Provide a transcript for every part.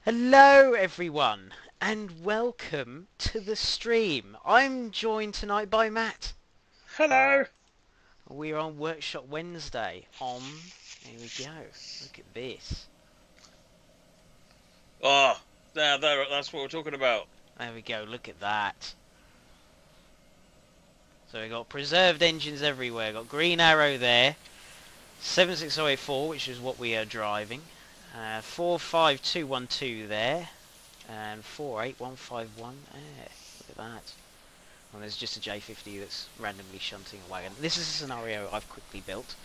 Hello everyone and welcome to the stream. I'm joined tonight by Matt. Hello. We're on Workshop Wednesday here we go, look at this. Oh, that's what we're talking about. There we go, look at that. So we got preserved engines everywhere, got green arrow there, 76084 which is what we are driving, 45212 there, and 48151 there, look at that. And there's just a J50 that's randomly shunting a wagon. This is a scenario I've quickly built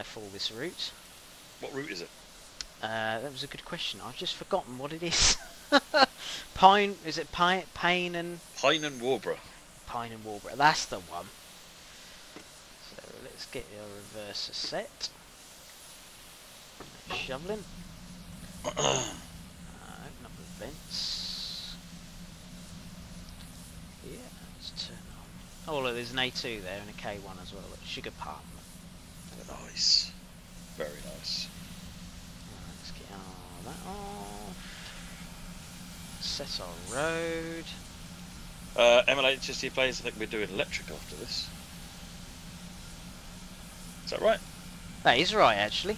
for this route. What route is it? That was a good question. I've just forgotten what it is. Pine, is it Pine and... Pine and Warborough. Pine and Warborough, that's the one. So let's get your reverser set. Shoveling. Open up the vents. Yeah, let's turn on. Oh look, there's an A2 there and a K1 as well. Look, Sugar Palm. Nice. Very nice. Let's get all that off. Set our road. MLHST players, I think we're doing electric after this. Is that right? That is right, actually.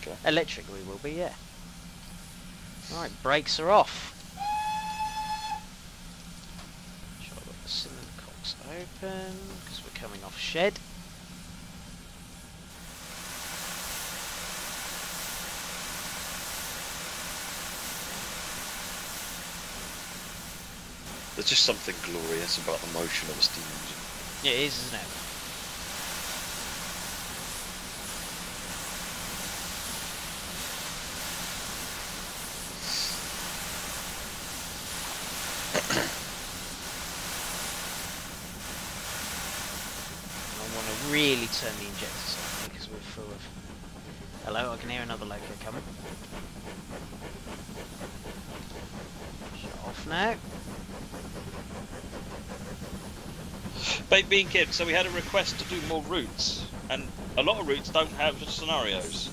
Okay. Electric we will be, yeah. Right, brakes are off. Sure, I've got the cylinder cocks open because we're coming off shed. There's just something glorious about the motion of a steam engine. Yeah, it is, isn't it? I want to really turn the injectors on because we're full of... Hello, I can hear another loco coming. Shut off now. Baked Bean Kid, so we had a request to do more routes, and a lot of routes don't have scenarios.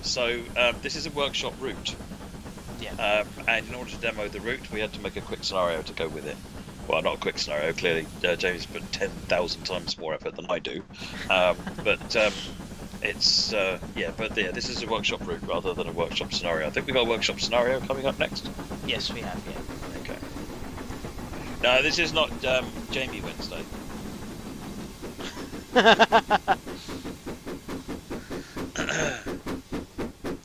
So this is a workshop route. Yeah. And in order to demo the route, we had to make a quick scenario to go with it. Well, not a quick scenario, clearly. Jamie's put 10,000 times more effort than I do. It's, this is a workshop route rather than a workshop scenario. I think we've got a workshop scenario coming up next. Yes, we have, yeah. Okay. No, this is not Jamie Wednesday.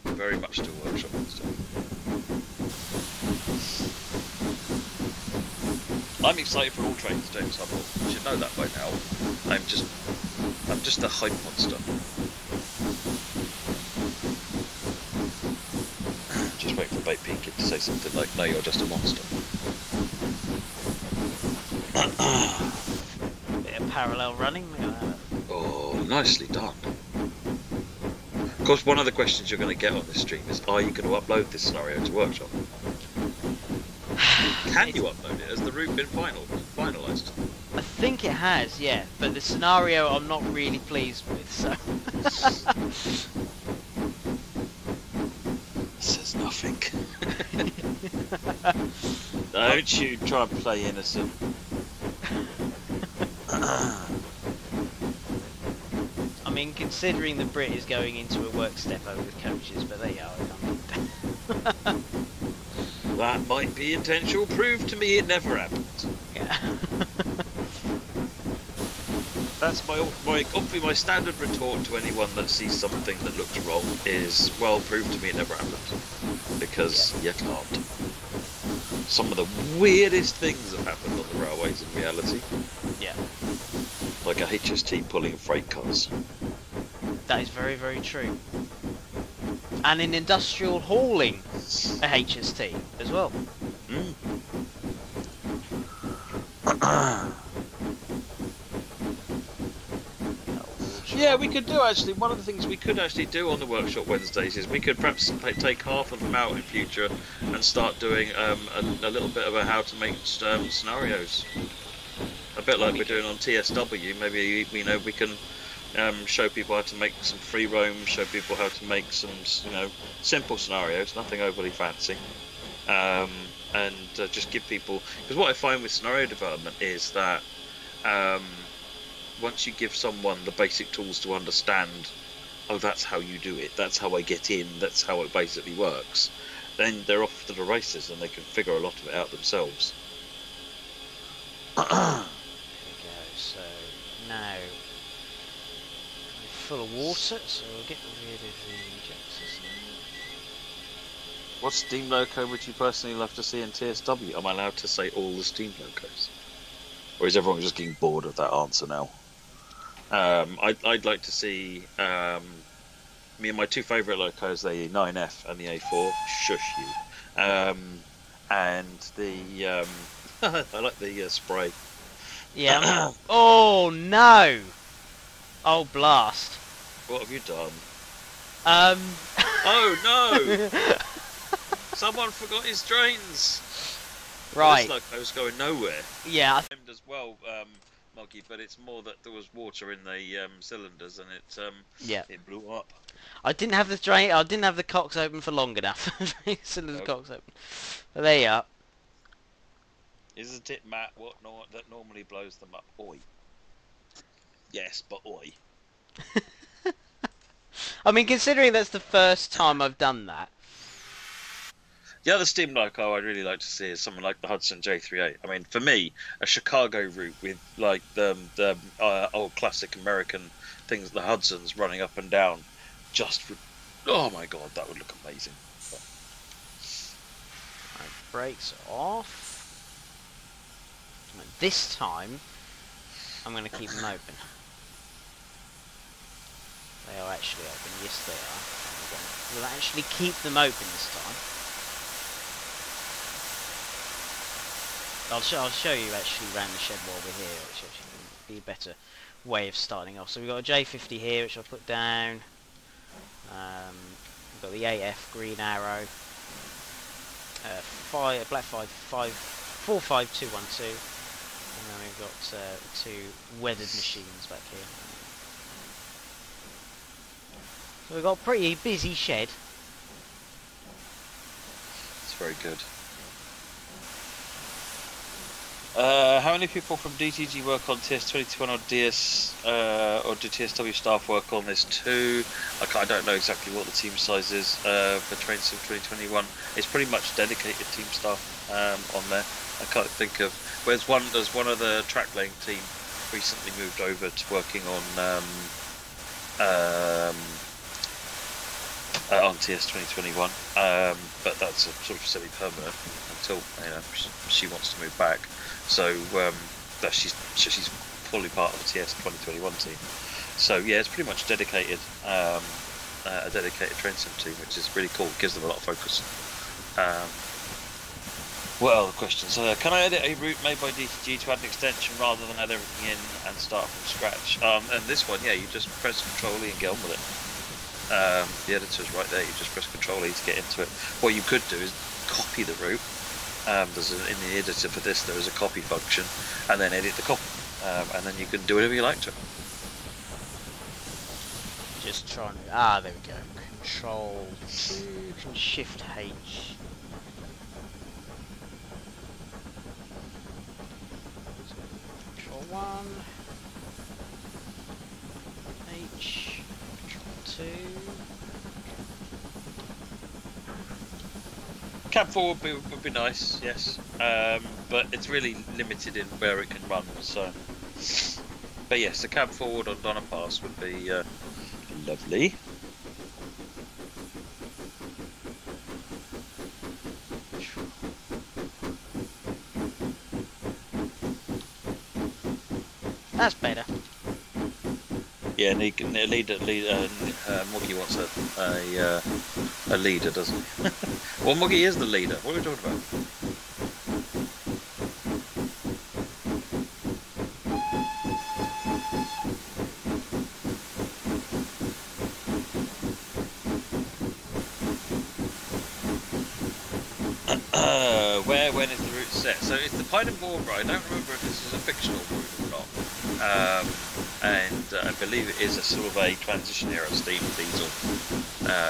Very much still workshop Wednesday. I'm excited for all trains, James Hubble. You should know that by now. I'm just a hype monster. Just wait for Baked Bean Kid to say something like, "No, you're just a monster." Bit of parallel running, look at that. Oh, nicely done. Of course, one of the questions you're going to get on this stream is, are you going to upload this scenario to Workshop? Can you upload it? Has the route been finalised? I think it has, yeah, but the scenario I'm not really pleased with, so... Says nothing. Don't you try and play innocent. I mean, considering the Brit is going into a work depot with coaches, but there you are. That might be intentional. Prove to me it never happened. Yeah. That's my standard retort to anyone that sees something that looks wrong is, well, prove to me it never happened. Because you can't. Some of the weirdest things have happened on the railways in reality. Yeah. Like a HST pulling freight cars. That is very, very true. And in industrial hauling, a HST as well. Mm. Yeah, we could do actually. One of the things we could actually do on the Workshop Wednesdays is we could perhaps take half of them out in future and start doing a little bit of a how to make scenarios. A bit like we're doing on TSW. Maybe we can show people how to make some free roam, show people how to make some simple scenarios, nothing overly fancy. and just give people, because what I find with scenario development is that um, once you give someone the basic tools to understand, oh, that's how you do it, that's how I get in, that's how it basically works, then they're off to the races and they can figure a lot of it out themselves. There we go. So now we're full of water, so we'll get rid of the injector system. What steam loco would you personally love to see in TSW? Am I allowed to say all the steam locos? Or is everyone just getting bored of that answer now? I'd like to see me and my two favourite locos, the 9F and the A4. Shush you. And the I like the spray. Yeah. Oh no! Oh blast! What have you done? Um. Oh no! Someone forgot his drains. Right. Well, this loco's going nowhere. Yeah. As well, Moggy, but it's more that there was water in the cylinders and it blew up. I didn't have the drain. I didn't have the cocks open for long enough. Cylinders cocks open. But there you are. Isn't it, Matt? What that normally blows them up? Oi. Yes, but oi. I mean, considering that's the first time I've done that. The other steam loco I'd really like to see is something like the Hudson J38. I mean, for me, a Chicago route with like the old classic American things, the Hudsons running up and down, just would, oh my god, that would look amazing. Right, brakes are off. And this time, I'm going to keep them open. They are actually open. Yes, they are. We'll actually keep them open this time. I'll show you actually around the shed while we're here, which actually be a better way of starting off. So we've got a J50 here, which I'll put down. We've got the AF green arrow, black 45212, and then we've got two weathered machines back here. So we've got a pretty busy shed. It's very good. How many people from DTG work on TS21 or DS or do TSW staff work on this too? I don't know exactly what the team size is for Train Sim 2021. It's pretty much dedicated team staff on there. I can't think of. There's one of the track lane team recently moved over to working on TS 2021, but that's a sort of semi-permanent until she wants to move back. So she's fully part of the TS 2021 team. So yeah, it's pretty much dedicated, a dedicated train sim team, which is really cool. It gives them a lot of focus. What other questions? Can I edit a route made by DTG to add an extension rather than add everything in and start from scratch? And this one, yeah, you just press Control E and get on with it. The editor's right there. You just press Control E to get into it. What you could do is copy the route. In the editor for this, there is a copy function, and then edit the copy, and then you can do whatever you like to it. Just trying to... there we go. Control 2, Shift H. Control 1. H. Control 2. Cab forward would be nice, yes, but it's really limited in where it can run. So, but yes, the cab forward on Donna Pass would be lovely. That's better. Yeah, and Moggy wants a leader, doesn't he? Well, Moggy is the leader. What are we talking about? When is the route set? So it's the Pine and Bournemouth. I don't remember if this is a fictional route or not. And I believe it is a sort of a transition era steam diesel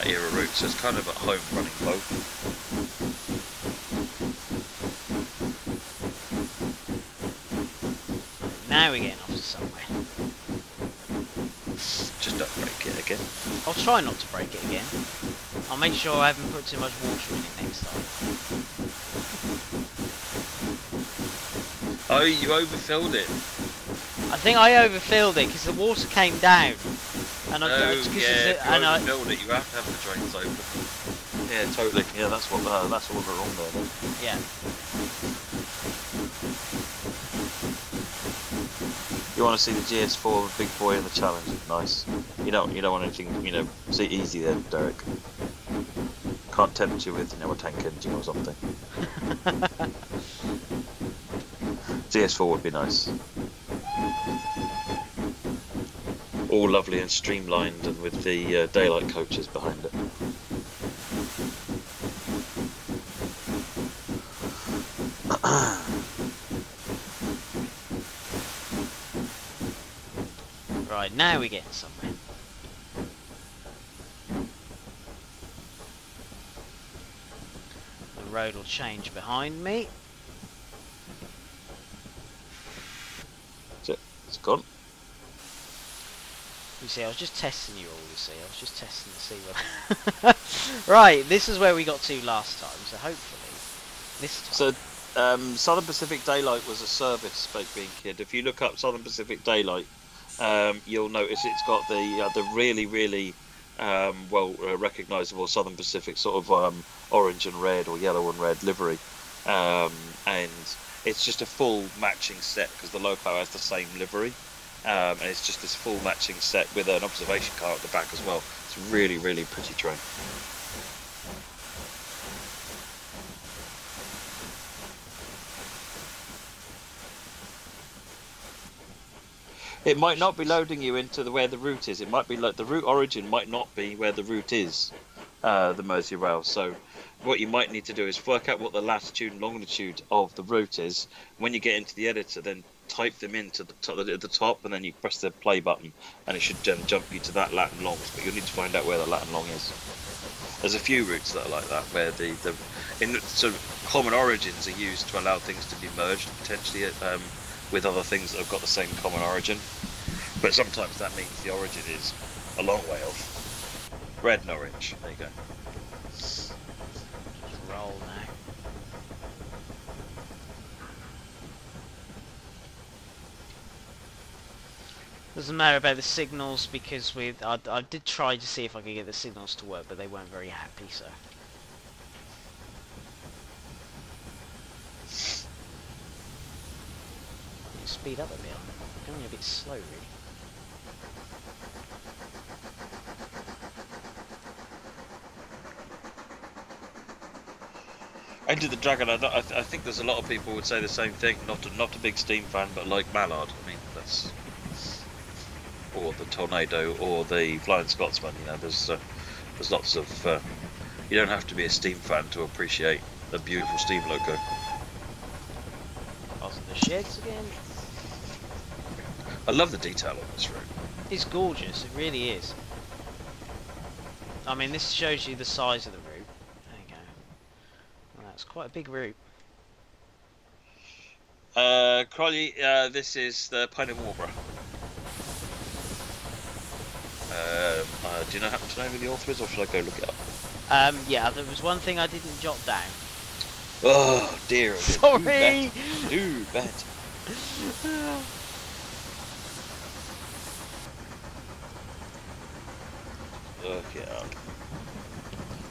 era route, so it's kind of at home running both. now we're getting off to somewhere. Just don't break it again. I'll try not to break it again. I'll make sure I haven't put too much water in it next time. Oh, you overfilled it. I think I overfilled it because the water came down. And I If you overfilled it, you have to have the drains open. Yeah, totally. Yeah, that's what went wrong there then. Yeah. You want to see the GS4 big boy in the challenge? Nice. You don't want anything, see easy there, Derek. Can't tempt you with, a tank engine or something. GS4 would be nice. All lovely and streamlined, and with the daylight coaches behind it. Right, now we're getting somewhere. The road will change behind me. It's gone. You see, I was just testing you all, you see. I was just testing to see what... Right, this is where we got to last time, so hopefully this time... So, Southern Pacific Daylight was a service, Spoke Being Kid. If you look up Southern Pacific Daylight, you'll notice it's got the really, really recognisable Southern Pacific sort of orange and red or yellow and red livery. And it's just a full matching set because the loco has the same livery. And it's just this full matching set with an observation car at the back as well. It's really, really pretty train. It might not be loading you into where the route is. It might be like the route origin might not be where the route is, the Mersey Rail. So what you might need to do is work out what the latitude and longitude of the route is. When you get into the editor, then type them into at the top, and then you press the play button, and it should jump you to that lat and longs. But you'll need to find out where the lat and long is. There's a few routes that are like that, where sort of common origins are used to allow things to be merged potentially with other things that have got the same common origin. But sometimes that means the origin is a long way off. Red and orange. There you go. Just roll now. Doesn't matter about the signals because I did try to see if I could get the signals to work, but they weren't very happy, so. Speed up a bit. I'm going a bit slow, really. Enter the Dragon. I think there's a lot of people would say the same thing. Not a big Steam fan, but like Mallard. I mean, that's or the Tornado or the Flying Scotsman. There's lots of. You don't have to be a Steam fan to appreciate a beautiful Steam loco. Passing the sheds again. I love the detail on this route. It's gorgeous. It really is. I mean, this shows you the size of the route. There you go. Well, that's quite a big route. Crowley, this is the Pine and Warborough. Do you happen to know who the author is, or should I go look it up? Yeah, there was one thing I didn't jot down. Oh dear. Sorry! Do better. Look it up.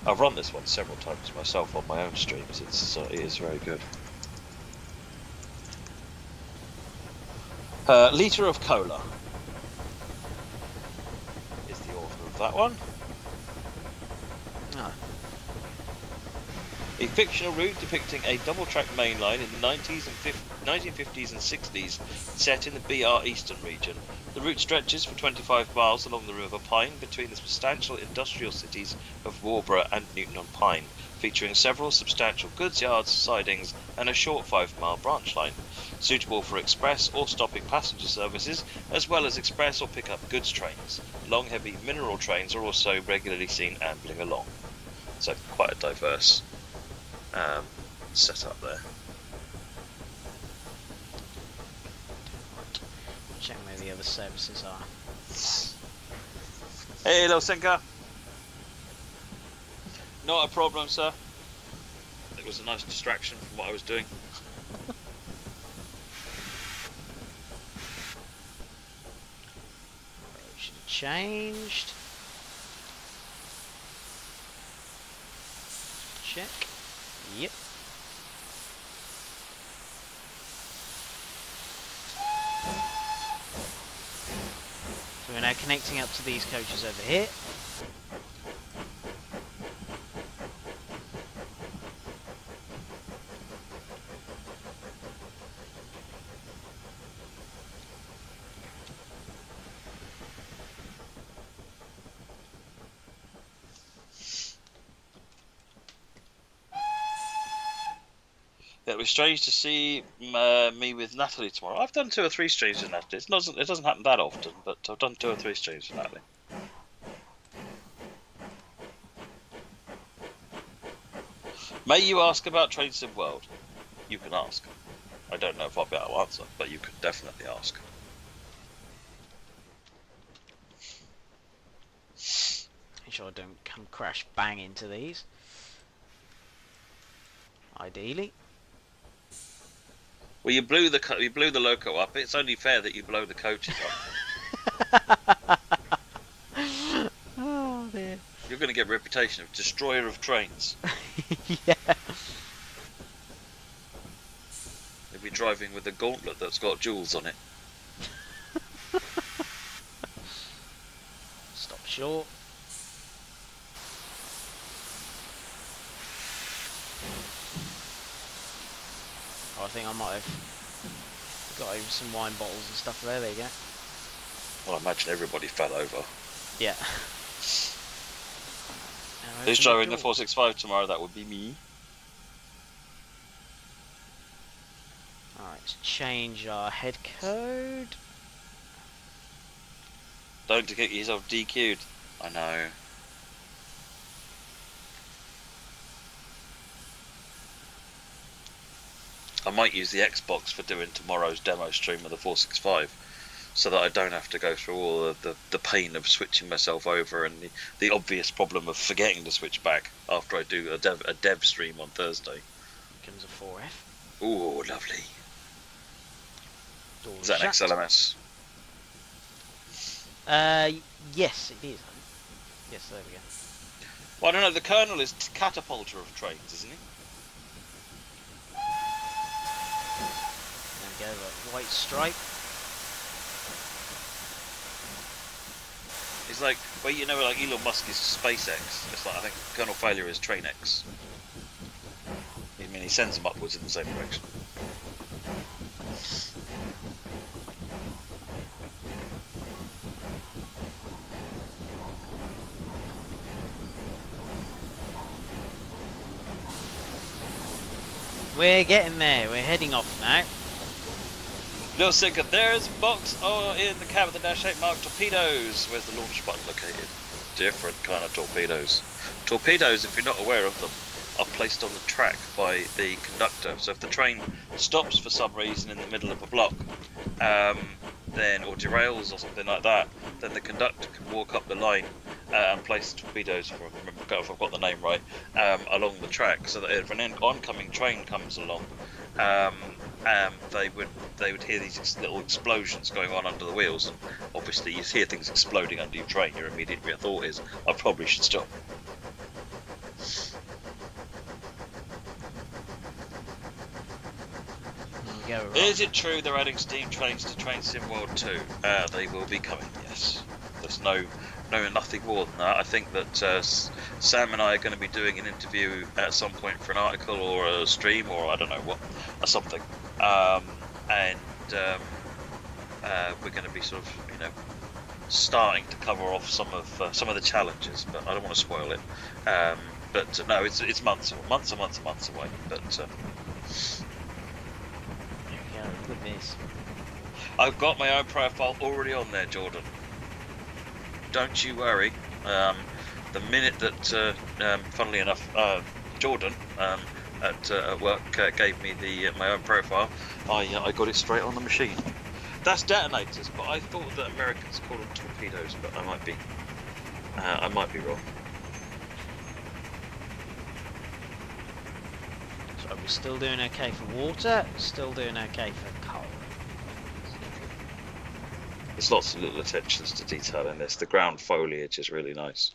I've run this one several times myself on my own streams. It is very good. Litre of Cola is the author of that one. Oh. A fictional route depicting a double-track main line in the 1950s and 60s, set in the BR Eastern region. The route stretches for 25 miles along the River Pine between the substantial industrial cities of Warborough and Newton-on-Pine, featuring several substantial goods yards, sidings, and a short 5-mile branch line. Suitable for express or stopping passenger services, as well as express or pick-up goods trains. Long, heavy mineral trains are also regularly seen ambling along. So quite a diverse setup there. check where the other services are. Hey, little sinker. Not a problem, sir. It was a nice distraction from what I was doing. Should have changed. Check. Yep. So we're now connecting up to these coaches over here. It was strange to see me with Natalie tomorrow. I've done 2 or 3 streams with Natalie. It doesn't happen that often, but I've done 2 or 3 streams with Natalie. May you ask about Train Sim World? You can ask. I don't know if I'll be able to answer, but you can definitely ask. Make sure I don't come crash bang into these. Ideally. Well, you blew the loco up. It's only fair that you blow the coaches up. Oh dear. You're going to get a reputation of destroyer of trains. Yeah. You'll be driving with a gauntlet that's got jewels on it. Stop short. Oh, I think I might have got over some wine bottles and stuff there. There you go. Well, I imagine everybody fell over. Yeah. Who's driving the 465 tomorrow? That would be me. Alright, let's change our head code. Don't get yourself DQ'd. I know. I might use the Xbox for doing tomorrow's demo stream of the 465, so that I don't have to go through all the pain of switching myself over and the obvious problem of forgetting to switch back after I do a dev stream on Thursday. Comes a 4F. Ooh, lovely. Doors Is that an shut. XLMS? Yes, it is. Yes, there we go. Well, I don't know, the Colonel is catapulter of trains, isn't he? There we go, the white stripe. It's like, well, you know, like Elon Musk is SpaceX. It's like, I think Colonel Failure is Train X. I mean, he sends them upwards in the same direction. We're getting there. We're heading off now. Little Sinker, there's a box in the cab of the Dash 8 marked torpedoes. Where's the launch button located? Different kind of torpedoes. Torpedoes, if you're not aware of them, are placed on the track by the conductor. So if the train stops for some reason in the middle of a block, then or derails or something like that, then the conductor can walk up the line and place torpedoes, if I've got the name right, along the track, so that if an oncoming train comes along, they would hear these little explosions going on under the wheels, and obviously you hear things exploding under your train. Your immediate thought is, I probably should stop. Is it true they're adding steam trains to Train Sim World 2? They will be coming, yes. There's nothing more than that. I think that Sam and I are going to be doing an interview at some point for an article or a stream or I don't know what, or something. We're going to be sort of, starting to cover off some of the challenges, but I don't want to spoil it. But no, it's months away. But Look at this. I've got my own profile already on there, Jordan. Don't you worry. The minute that, funnily enough, Jordan at work gave me my own profile, I got it straight on the machine. That's detonators, but I thought that Americans call them torpedoes, but I might be wrong. So we're still doing okay for water, still doing okay for coal. There's lots of little attentions to detail in this. The ground foliage is really nice.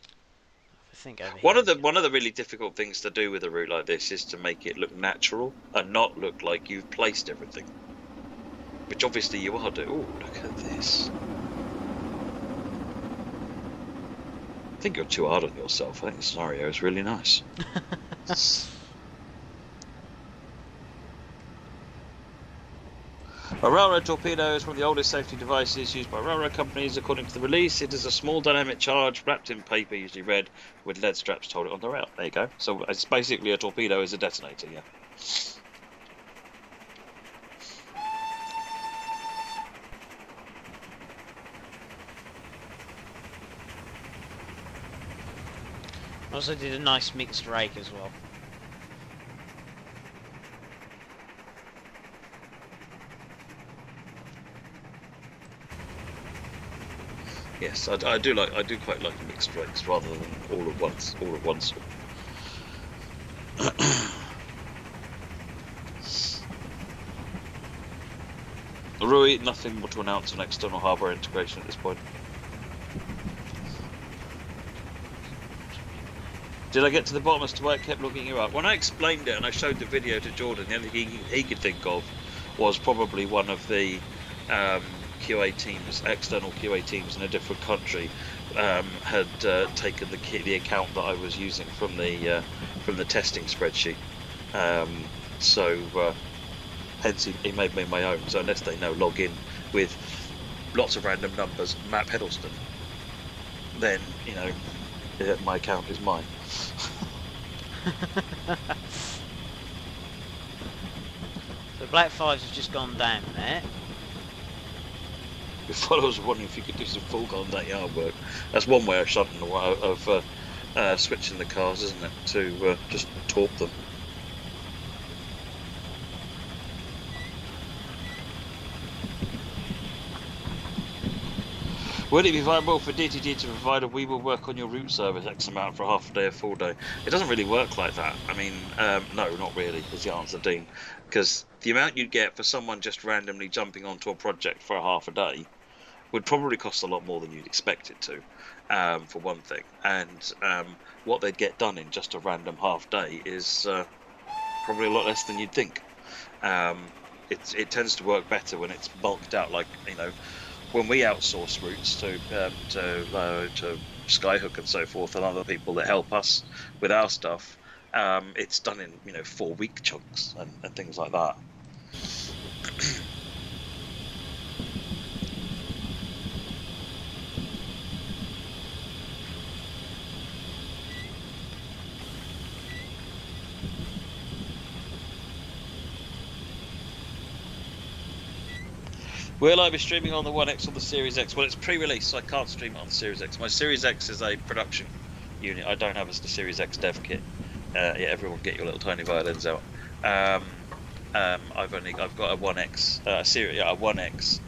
I think over One here of the really difficult things to do with a route like this is to make it look natural and not look like you've placed everything. Which obviously you are doing. Oh, look at this. I think you're too hard on yourself. I think the scenario is really nice. A railroad torpedo is one of the oldest safety devices used by railroad companies. According to the release, it is a small dynamic charge wrapped in paper, usually red, with lead straps to hold it on the rail. There you go. So it's basically a torpedo is a detonator, yeah. Also did a nice mixed rake as well. Yes, I do quite like mixed rakes rather than all at once. Rui, nothing more to announce on external hardware integration at this point. Did I get to the bottom as to why it kept looking you up? When I explained it and I showed the video to Jordan, the only thing he could think of was probably one of the QA teams, external QA teams in a different country, had taken the account that I was using from the testing spreadsheet. Hence he made me my own. So unless they know log in with lots of random numbers, Matt Hiddleston, then my account is mine. So Black 5's has just gone down there. Before I was wondering if you could do some full contact yard work. That's one way of switching the cars, isn't it? To just torp them. Would it be viable for DTD to provide a "we will work on your route service X amount for half a day or full day"? It doesn't really work like that. I mean, no, not really, is the answer, Dean. Because the amount you'd get for someone just randomly jumping onto a project for a half a day would probably cost a lot more than you'd expect it to, for one thing. And what they'd get done in just a random half day is probably a lot less than you'd think. It tends to work better when it's bulked out, like, when we outsource routes to Skyhook and so forth, and other people that help us with our stuff, it's done in 4-week chunks and things like that. Will I be streaming on the 1X or the Series X? Well, it's pre-release, so I can't stream it on the Series X. My Series X is a production unit. I don't have the Series X dev kit. Yeah, everyone get your little tiny violins out. I've got a 1X a 1X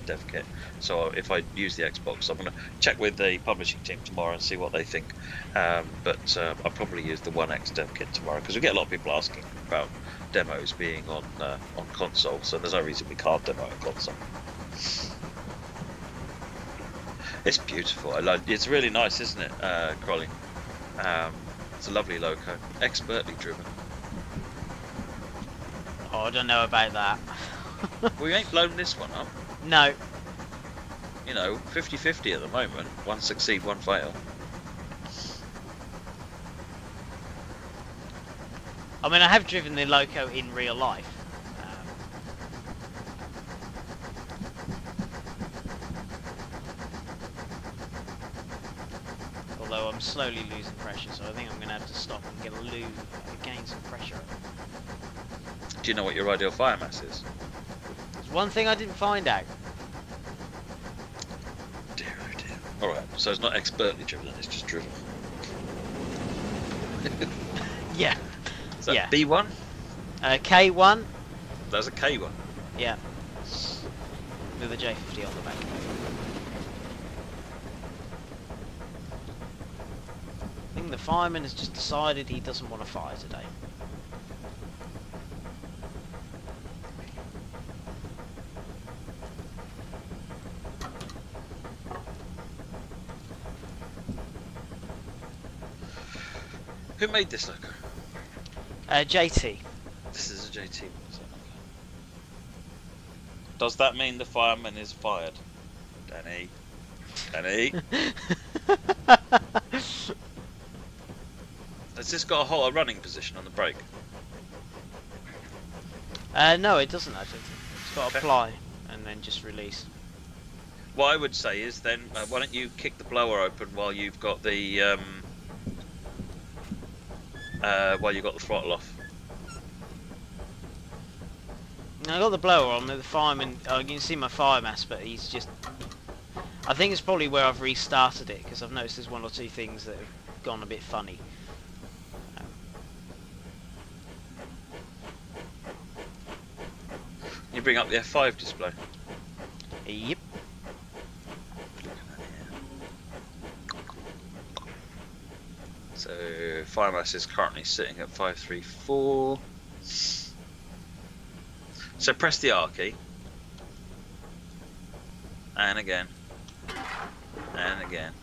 dev kit. So if I use the Xbox, I'm going to check with the publishing team tomorrow and see what they think. But I'll probably use the 1X dev kit tomorrow, because we get a lot of people asking about demos being on console, so there's no reason we can't demo on console. It's beautiful. It's really nice, isn't it, Crowley? It's a lovely loco, expertly driven. Oh, I don't know about that. We ain't blown this one up. No. 50-50 at the moment. One succeed, one fail. I mean, I have driven the loco in real life. Although I'm slowly losing pressure, so I think I'm going to have to stop and gain some pressure. Do you know what your ideal fire mass is? There's one thing I didn't find out. Dear, oh dear. Alright, so it's not expertly driven, it's just driven. Yeah. Is that B1? K1. That's a K1. Yeah. with a J50 on the back. I think the fireman has just decided he doesn't want to fire today. Who made this logo? JT. This is a JT. Does that mean the fireman is fired? Danny. Danny. Has this got a running position on the brake? No, it doesn't actually. It's got Okay. apply and then just release. What I would say is then, why don't you kick the blower open while you've got the throttle off? I got the blower on, the fireman, you can see my fire mask, but he's just... I think it's probably where I've restarted it, because I've noticed there's one or two things that have gone a bit funny. You bring up the F5 display. Yep. So, fire mass is currently sitting at 534. So press the R key. And again. And again.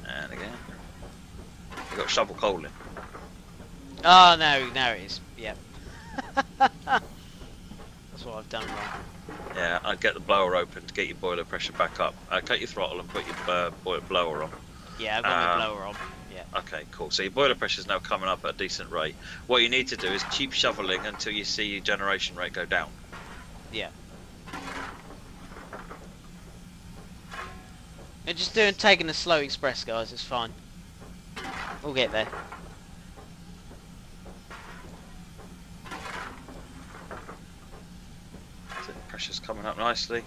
And again. You've got shovel coal in. Oh, now it is. Yep. That's what I've done wrong. Yeah, I'd get the blower open to get your boiler pressure back up. Take your throttle and put your blower on. Yeah, I've got the blower on. Yeah. Okay, cool. So your boiler pressure is now coming up at a decent rate. What you need to do is keep shoveling until you see your generation rate go down. Yeah. We're just taking a slow express, guys. It's fine. We'll get there. So the pressure's coming up nicely.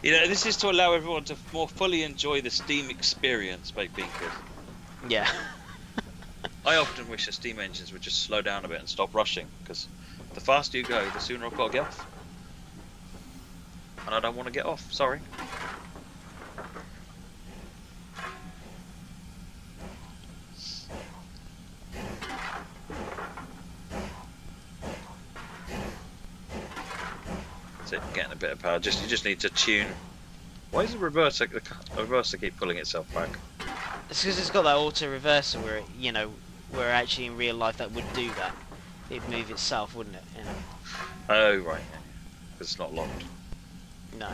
You know, this is to allow everyone to more fully enjoy the steam experience, Baked Bean Kid. Yeah. I often wish the steam engines would just slow down a bit and stop rushing, because the faster you go, the sooner I've got to get off. And I don't want to get off, sorry. That's it, getting a bit of power. You just need to tune. Why does the reverser keep pulling itself back? It's because it's got that auto reverser where it, you know, where actually in real life that would do that. It'd move itself, wouldn't it? You know? Oh right, yeah. Because it's not locked. No.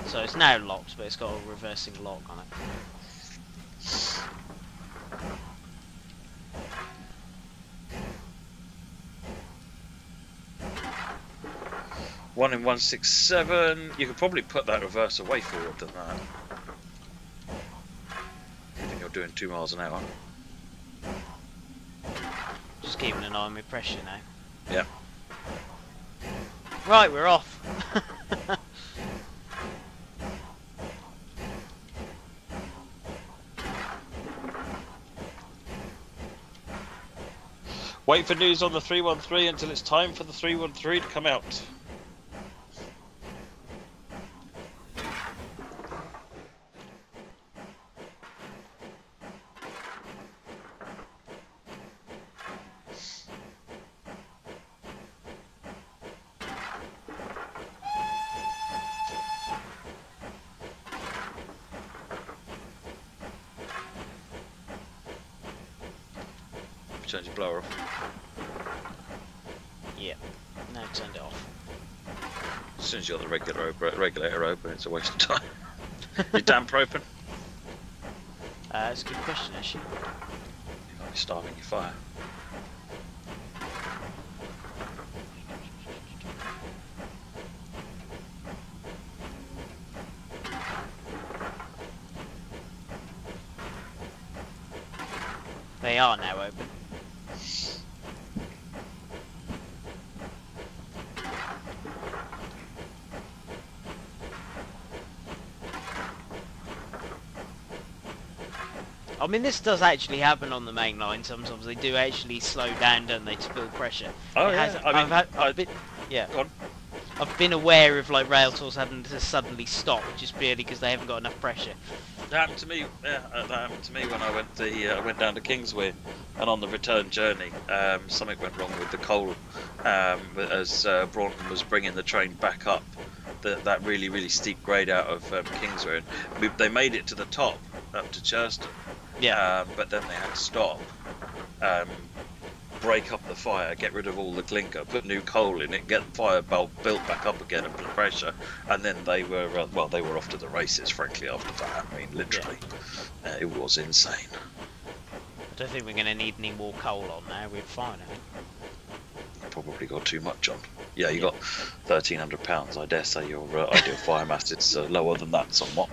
So it's now locked, but it's got a reversing lock on it. One in 167. You could probably put that reverser way forward than that. I think you're doing 2 miles an hour. Just keeping an eye on my pressure now. Yeah. Right, we're off. Wait for news on the 313 until it's time for the 313 to come out. Change your blower off. Yeah. Now turned it off. As soon as you got the regulator open, it's a waste of time. Your damper open? That's a good question, actually. You might be starving your fire. They are now open. I mean, this does actually happen on the main line. Sometimes they do actually slow down, don't they, to build pressure. Oh It yeah, has- I mean, I've been, Yeah. Go on. I've been aware of like rail tours having to suddenly stop just purely because they haven't got enough pressure. That happened to me. Yeah, that happened to me when I went down to Kingswear, and on the return journey, something went wrong with the coal. As Broughton was bringing the train back up that really steep grade out of Kingswear, and they made it to the top up to Churston, Yeah. but then they had to stop, break up the fire, get rid of all the clinker, put new coal in it, get the fire bulb built back up again and put pressure, and then they were they were off to the races. Frankly, after that, I mean, literally, it was insane. I don't think we're going to need any more coal on now. We're fine, I think. Probably got too much on. Yeah, you got £1,300. I dare say your ideal fire mass is lower than that somewhat.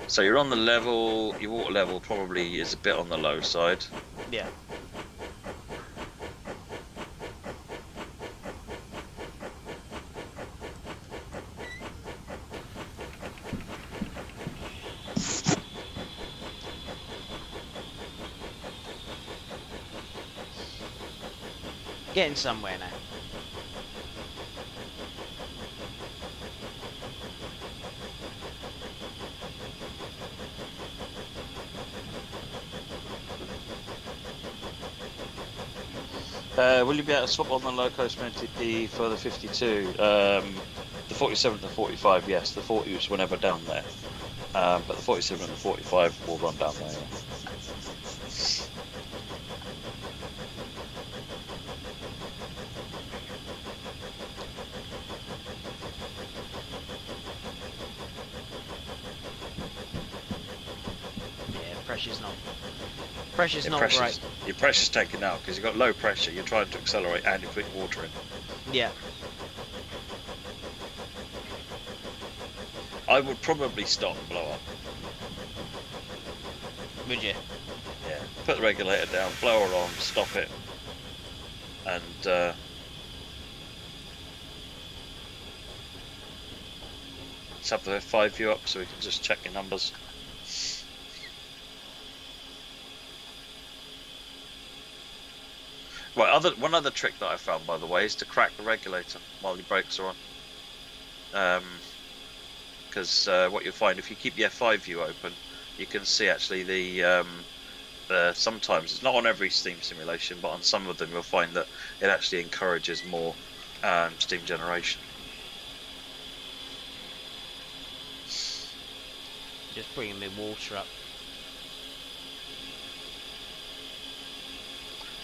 So you're on the level. Your water level probably is a bit on the low side. Yeah. Getting somewhere now. Will you be able to swap on the low coast MTP for the 52? The 47 and the 45, yes. The 40 was whenever down there. But the 47 and the 45 will run down there, yeah. Pressure's not great. Your pressure's taken out because you've got low pressure, you're trying to accelerate and you're putting water in. Yeah. I would probably stop and blow up. Would you? Yeah. Put the regulator down, blow her on, stop it. And let's have the 5 view up so we can just check your numbers. Right, one other trick that I found, by the way, is to crack the regulator while your brakes are on. Because what you'll find, if you keep the F5 view open, you can see actually the sometimes, it's not on every steam simulation, but on some of them you'll find that it actually encourages more steam generation. Just bringing the water up.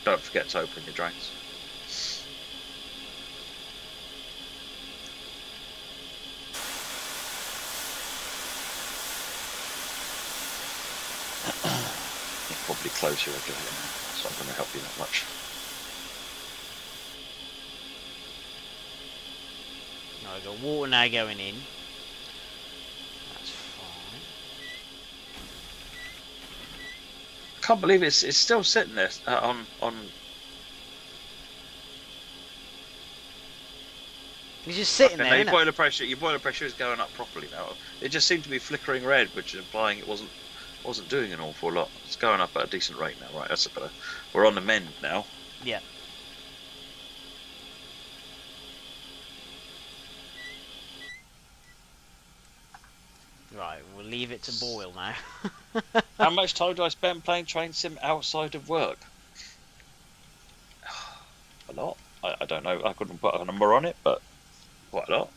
Don't forget to open your drains. You can probably close your regulator now. It's not going to help you that much. No, I've got water now going in. That's fine. I can't believe it's still sitting there on. He's just sitting there. Your boiler pressure is going up properly now. It just seemed to be flickering red, which is implying it wasn't doing an awful lot. It's going up at a decent rate now, right? That's a better. We're on the mend now. Yeah. Right, we'll leave it to boil now. How much time do I spend playing train sim outside of work? A lot. I don't know. I couldn't put a number on it, but quite a lot.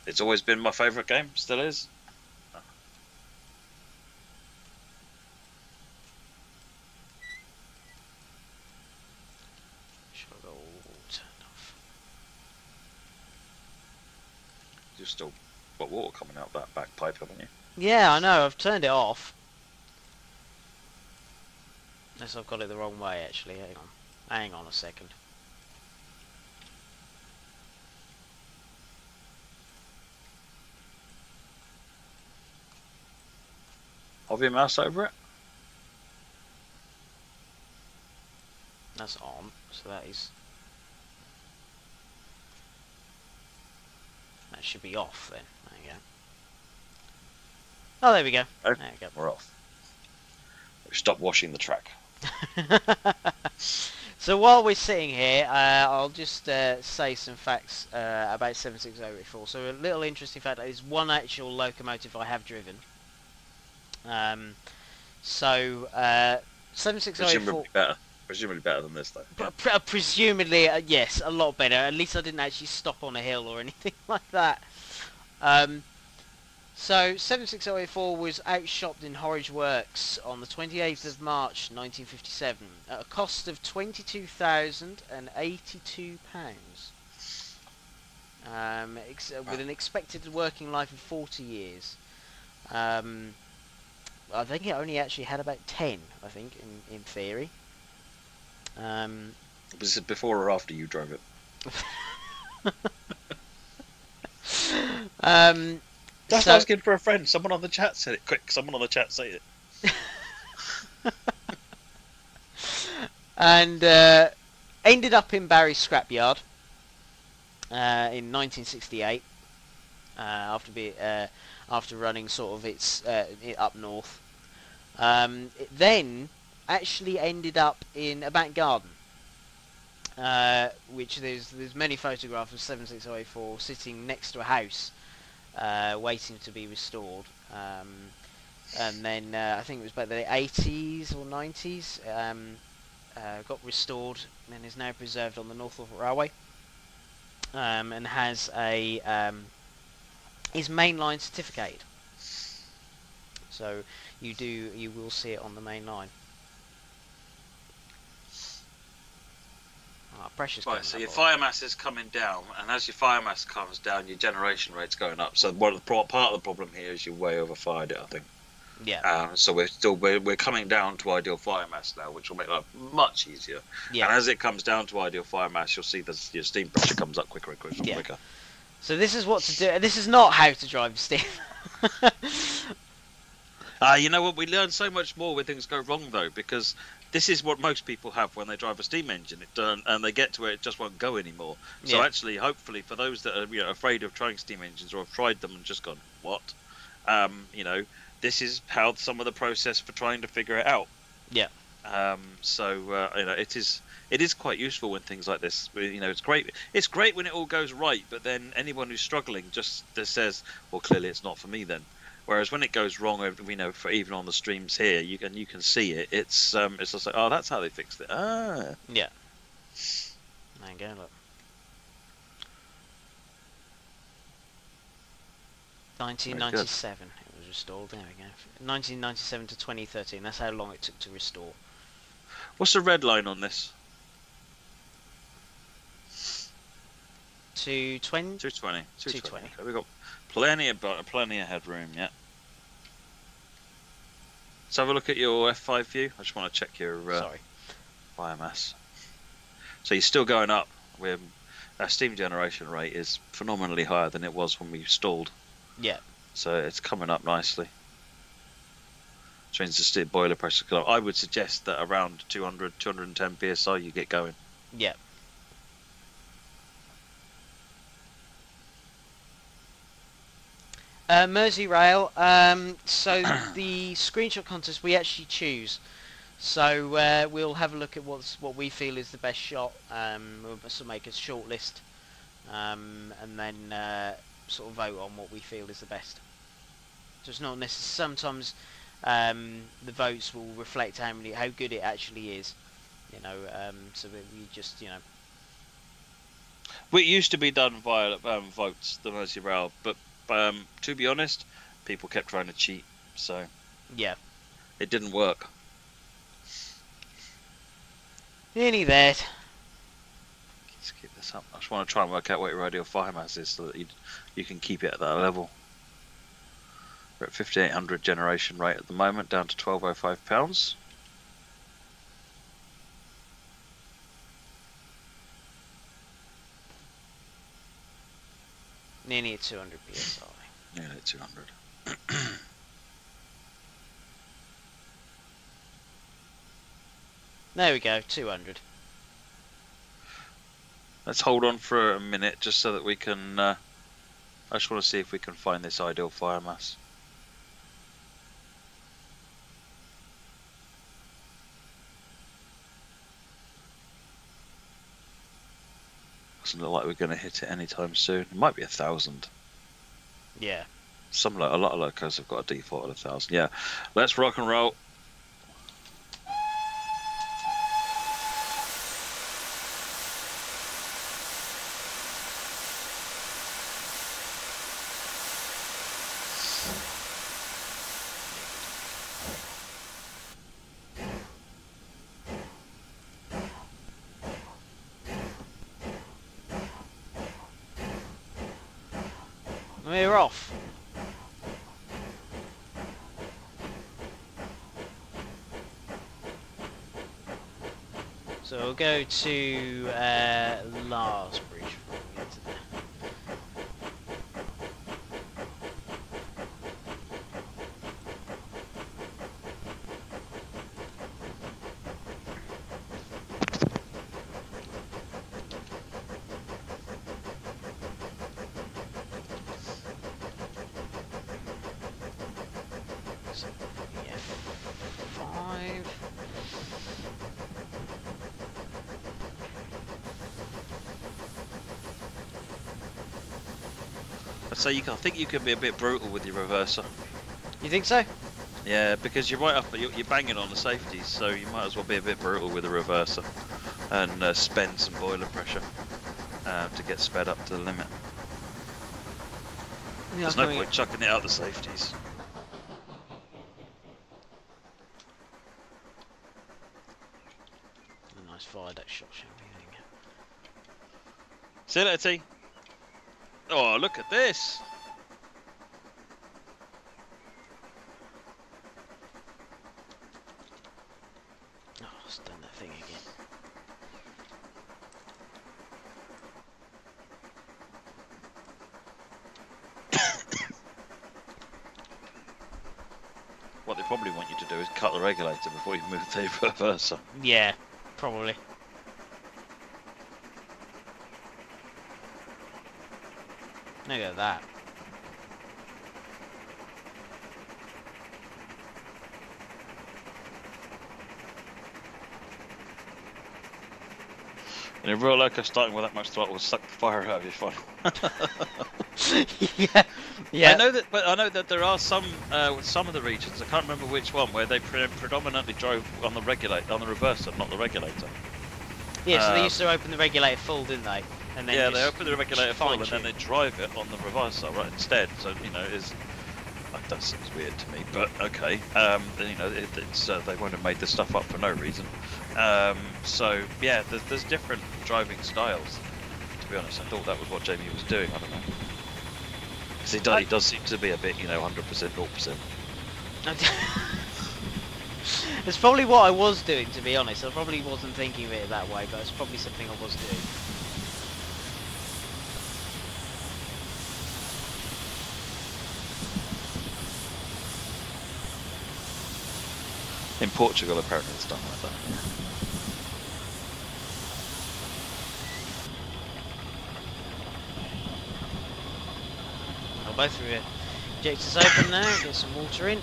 It's always been my favourite game. Still is. Should I go all turned off? You've still got water coming out that back pipe, haven't you? Yeah, I know. I've turned it off. Unless I've got it the wrong way, actually. Hang on. Hang on a second. Hover your mouse over it. That's on, so that is... That should be off then. There you go. Oh, there we go. Oh, There we we're off. Stop washing the track. go. So while we're sitting here, I'll just say some facts about 76084. So a little interesting fact is one actual locomotive I have driven. So 76084. Presumably better than this, though. Yeah. Presumably, yes, a lot better. At least I didn't actually stop on a hill or anything like that. So 76084 was outshopped in Horwich Works on the 28th of March 1957 at a cost of £22,082, with an expected working life of 40 years. I think it only actually had about 10, I think, in theory. Was it before or after you drove it? Just asking for a friend. Someone on the chat said it. Quick, someone on the chat say it. And ended up in Barry Scrapyard in 1968 after running sort of its up north. It then actually ended up in a back garden, which there's many photographs of 76084 sitting next to a house, waiting to be restored. And then I think it was about the 80s or 90s, got restored and is now preserved on the North Norfolk Railway, and has is mainline certificated. So you will see it on the main line. Oh, precious. Right, so your fire mass is coming down, and as your fire mass comes down, your generation rate's going up. So part of the problem here is you're way overfired it, I think. Yeah. So we're coming down to ideal fire mass now, which will make life much easier. Yeah. And as it comes down to ideal fire mass, you'll see your steam pressure comes up quicker and quicker and quicker. So this is what to do. This is not how to drive a steam. You know what? We learn so much more when things go wrong, though, because this is what most people have when they drive a steam engine. And they get to where it just won't go anymore. So actually, hopefully, for those that are afraid of trying steam engines or have tried them and just gone, what? This is how some of the process for trying to figure it out. Yeah. It is quite useful when things like this. It's great. It's great when it all goes right, but then anyone who's struggling just says, "Well, clearly it's not for me then." Whereas when it goes wrong, for even on the streams here, you can see it. It's just like, oh, that's how they fixed it. Ah. Yeah. There you go. Look. 1997. It was restored. There we go. 1997 to 2013. That's how long it took to restore. What's the red line on this? 220. 220. 220. Okay, we've got plenty of headroom. Yeah. Let's have a look at your F5 view. I just want to check your biomass. So you're still going up. Our steam generation rate is phenomenally higher than it was when we stalled. Yeah. So it's coming up nicely. Which means the steam boiler pressure. I would suggest that around 200, 210 psi you get going. Yeah. Merseyrail. So the screenshot contest we actually choose. So we'll have a look at what we feel is the best shot. We'll sort of make a short list, and then sort of vote on what we feel is the best. So it's not necessarily. Sometimes the votes will reflect how good it actually is. So we just Well, it used to be done via votes, the Merseyrail, but to be honest, people kept trying to cheat, so yeah, it didn't work. Nearly that. Let's keep this up. I just want to try and work out what your ideal fire mass is so that you can keep it at that level. We're at 5800 generation rate at the moment, down to 1205 pounds. Nearly at 200 psi. Nearly at 200. There we go, 200. Let's hold on for a minute just so that we can. I just want to see if we can find this ideal fire mass. Doesn't look like we're going to hit it anytime soon. It might be 1,000. Yeah. A lot of locos have got a default of 1,000. Yeah, let's rock and roll. We're off. So we'll go to Lars Bridge before we get to there. So, yeah, 5. So I think you can be a bit brutal with your reverser. You think so? Yeah, because you're right up, you're banging on the safeties, so you might as well be a bit brutal with the reverser and spend some boiler pressure to get sped up to the limit. Yeah, There's no point chucking it out the safeties. A nice viaduct shot, shall we? See you later, T. Oh, look at this! Oh, it's done that thing again. What they probably want you to do is cut the regulator before you move the reverser. Yeah, probably. Look at that. In a real loco starting with that much throttle will suck the fire out of your funnel. Yeah, yeah. I know that there are some of the regions. I can't remember which one where they predominantly drove on the reverser, not the regulator. Yeah, so they used to open the regulator full, didn't they? And then they open the regulator full and then fine-tune. they drive it on the reverser right instead. So that seems weird to me, but okay. They won't have made this stuff up for no reason. So yeah, there's different driving styles. To be honest, I thought that was what Jamie was doing. I don't know, because he does seem to be a bit, 100%, 0%. It's probably what I was doing, to be honest. I probably wasn't thinking of it that way, but it's probably something I was doing. In Portugal, apparently, it's done like that. Well, both of your injectors open now. Get some water in.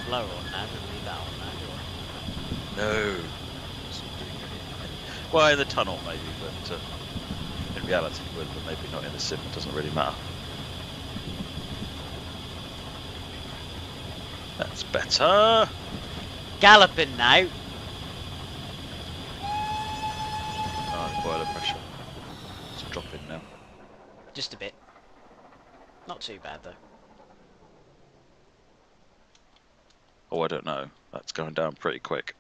Blower on now, don't leave that on now, do I? No. Well, in the tunnel maybe, but in reality it would, but maybe not in the sim. It doesn't really matter. That's better. Galloping now. Oh, boiler pressure. It's dropping now. Just a bit. Not too bad though. Oh, I don't know. That's going down pretty quick.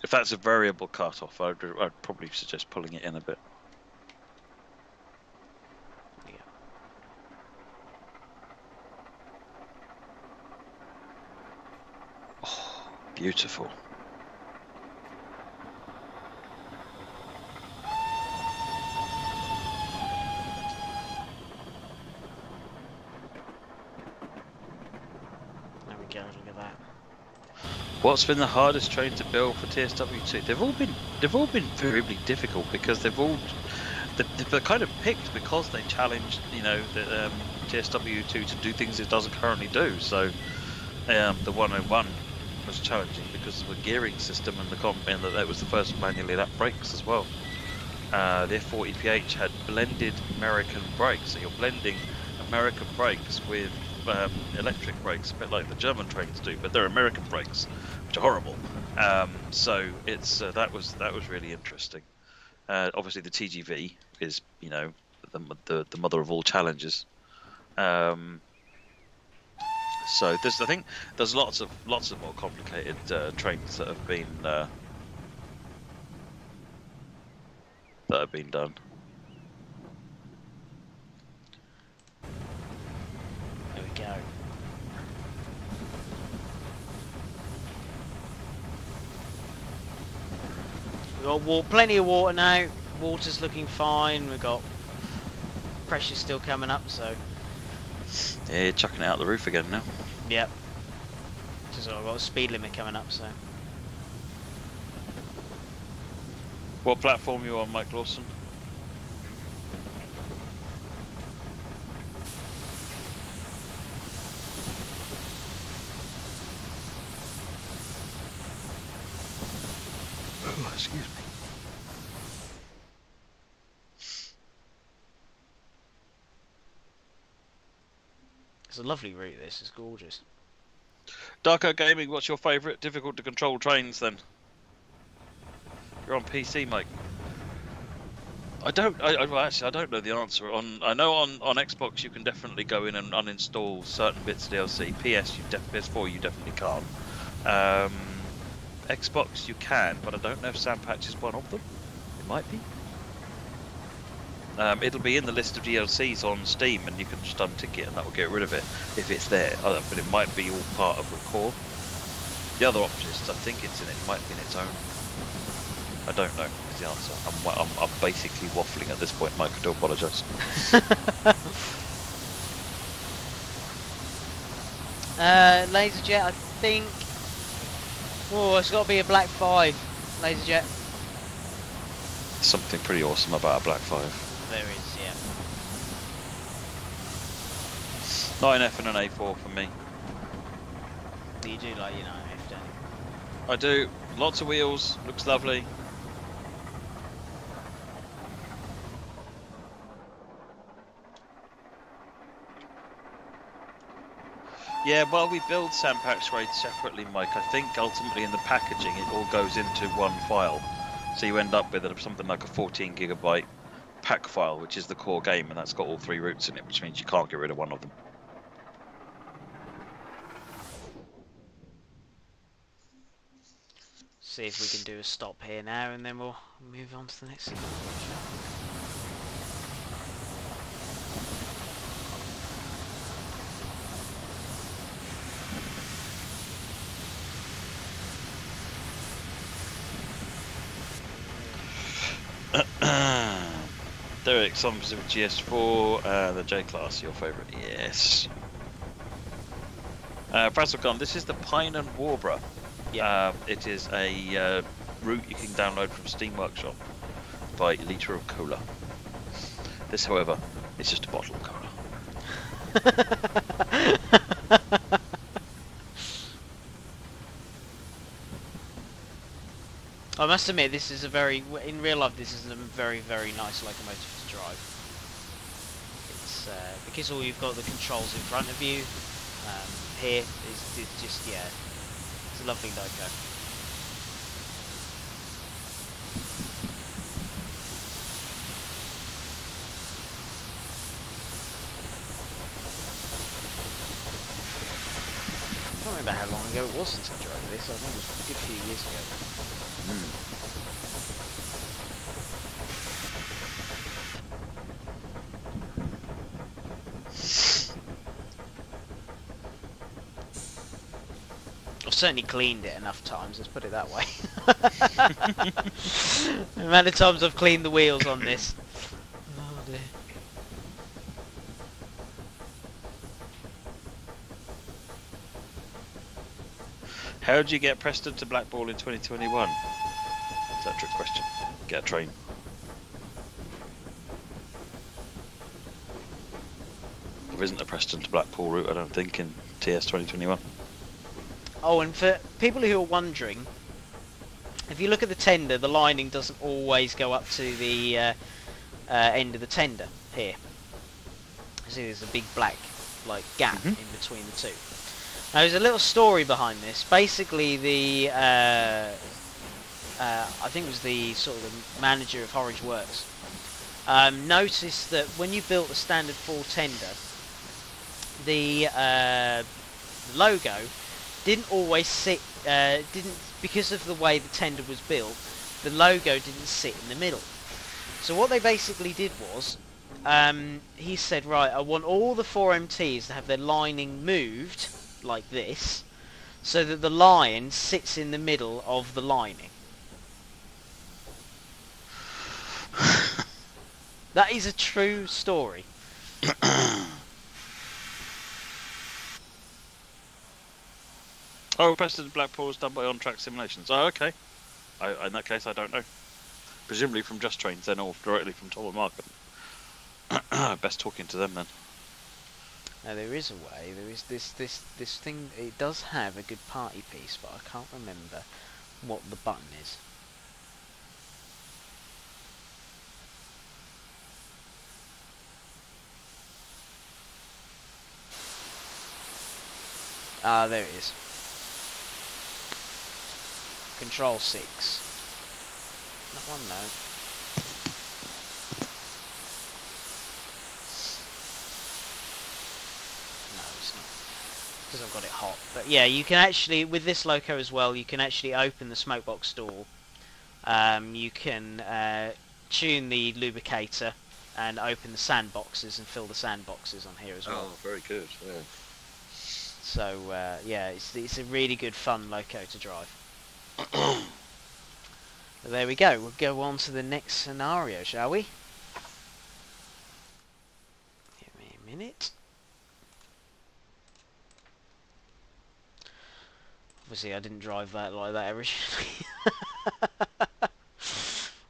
If that's a variable cutoff, I'd probably suggest pulling it in a bit. Yeah. Oh, beautiful. There we go, look at that. What's been the hardest train to build for TSW2? They've all been variably difficult because they're kind of picked because they challenged, you know, the TSW2 to do things it doesn't currently do. So the 101 was challenging because of the gearing system and that was the first manually lap brakes as well. The F40PH had blended American brakes, so you're blending American brakes with electric brakes, a bit like the German trains do, but they're American brakes, which are horrible. So it's that was really interesting. Obviously, the TGV is, you know, the mother of all challenges. So I think there's lots of more complicated trains that have been done. There we go. We've got plenty of water now. Water's looking fine. We've got pressure still coming up, so Yeah, chucking it out the roof again now. yep. Just I've got a speed limit coming up, so What platform are you on, Mike Lawson? Oh, excuse me. it's a lovely route. This is gorgeous. Darko Gaming, what's your favourite difficult to control trains then? You're on PC, Mike. Well, actually, I don't know the answer. I know on Xbox you can definitely go in and uninstall certain bits of DLC. PS4 you definitely can't. Xbox you can, but I don't know if Sandpatch is one of them. It might be. It'll be in the list of DLCs on Steam, and you can just untick it, and that will get rid of it if it's there. But it might be all part of the core. The other option is, I think it's in it. It might be in its own. I don't know. Is the answer. I'm basically waffling at this point, Mike. I do apologise. Laserjet, I think. Oh, it's got to be a Black 5. Laserjet. Something pretty awesome about a Black 5. There is, yeah. Not an F and an A4 for me. You do like, you know, F, don't you? I do. Lots of wheels. Looks lovely. Yeah, while we build Sandpatch raids separately, Mike, I think ultimately in the packaging it all goes into one file. So you end up with something like a 14 gigabyte pack file, which is the core game, and that's got all 3 routes in it, which means you can't get rid of one of them. See if we can do a stop here now, and then we'll move on to the next sequence. Derek, some Pacific GS4, the J-Class, your favourite? Yes. Frazzlegun, this is the Pine and Warborough. Yeah. It is a route you can download from Steam Workshop by litre of cola. This, however, is just a bottle of cola. I must admit, this is in real life, this is a very, very nice locomotive to drive. It's because all you've got the controls in front of you. Here it's just, yeah, it's a lovely loco. I can't remember how long ago it was since I drove this. I think it was a good few years ago. I've certainly cleaned it enough times, let's put it that way. The amount of times I've cleaned the wheels on this. Oh dear. How do you get Preston to Blackpool in 2021? Is that a trick question? Get a train. There isn't a Preston to Blackpool route, I don't think, in TS 2021. Oh, and for people who are wondering, if you look at the tender, the lining doesn't always go up to the end of the tender here. See, there's a big black gap in between the two. Now, there's a little story behind this. Basically, the I think it was the sort of the manager of Horridge Works noticed that when you built the standard 4 tender, the logo didn't always sit. Because of the way the tender was built, the logo didn't sit in the middle. So what they basically did was, he said, right, I want all the 4MTs to have their lining moved like this, so that the lion sits in the middle of the lining. That is a true story. Oh, Preston to Blackpool is done by on-track simulations. Oh, okay. In that case, I don't know. Presumably from Just Trains then, or directly from Tom and Markham. Best talking to them then. Now there is a way. There is this thing. It does have a good party piece, but I can't remember what the button is. Ah, there it is. Control 6. Not one, no. No, it's not. Because I've got it hot. But yeah, you can actually, with this loco as well, you can actually open the smokebox door. You can tune the lubricator and open the sandboxes and fill the sandboxes on here as well. Oh, very good. Yeah. So yeah, it's a really good fun loco to drive. There we go. We'll go on to the next scenario, shall we? Give me a minute. Obviously, I didn't drive that like that originally.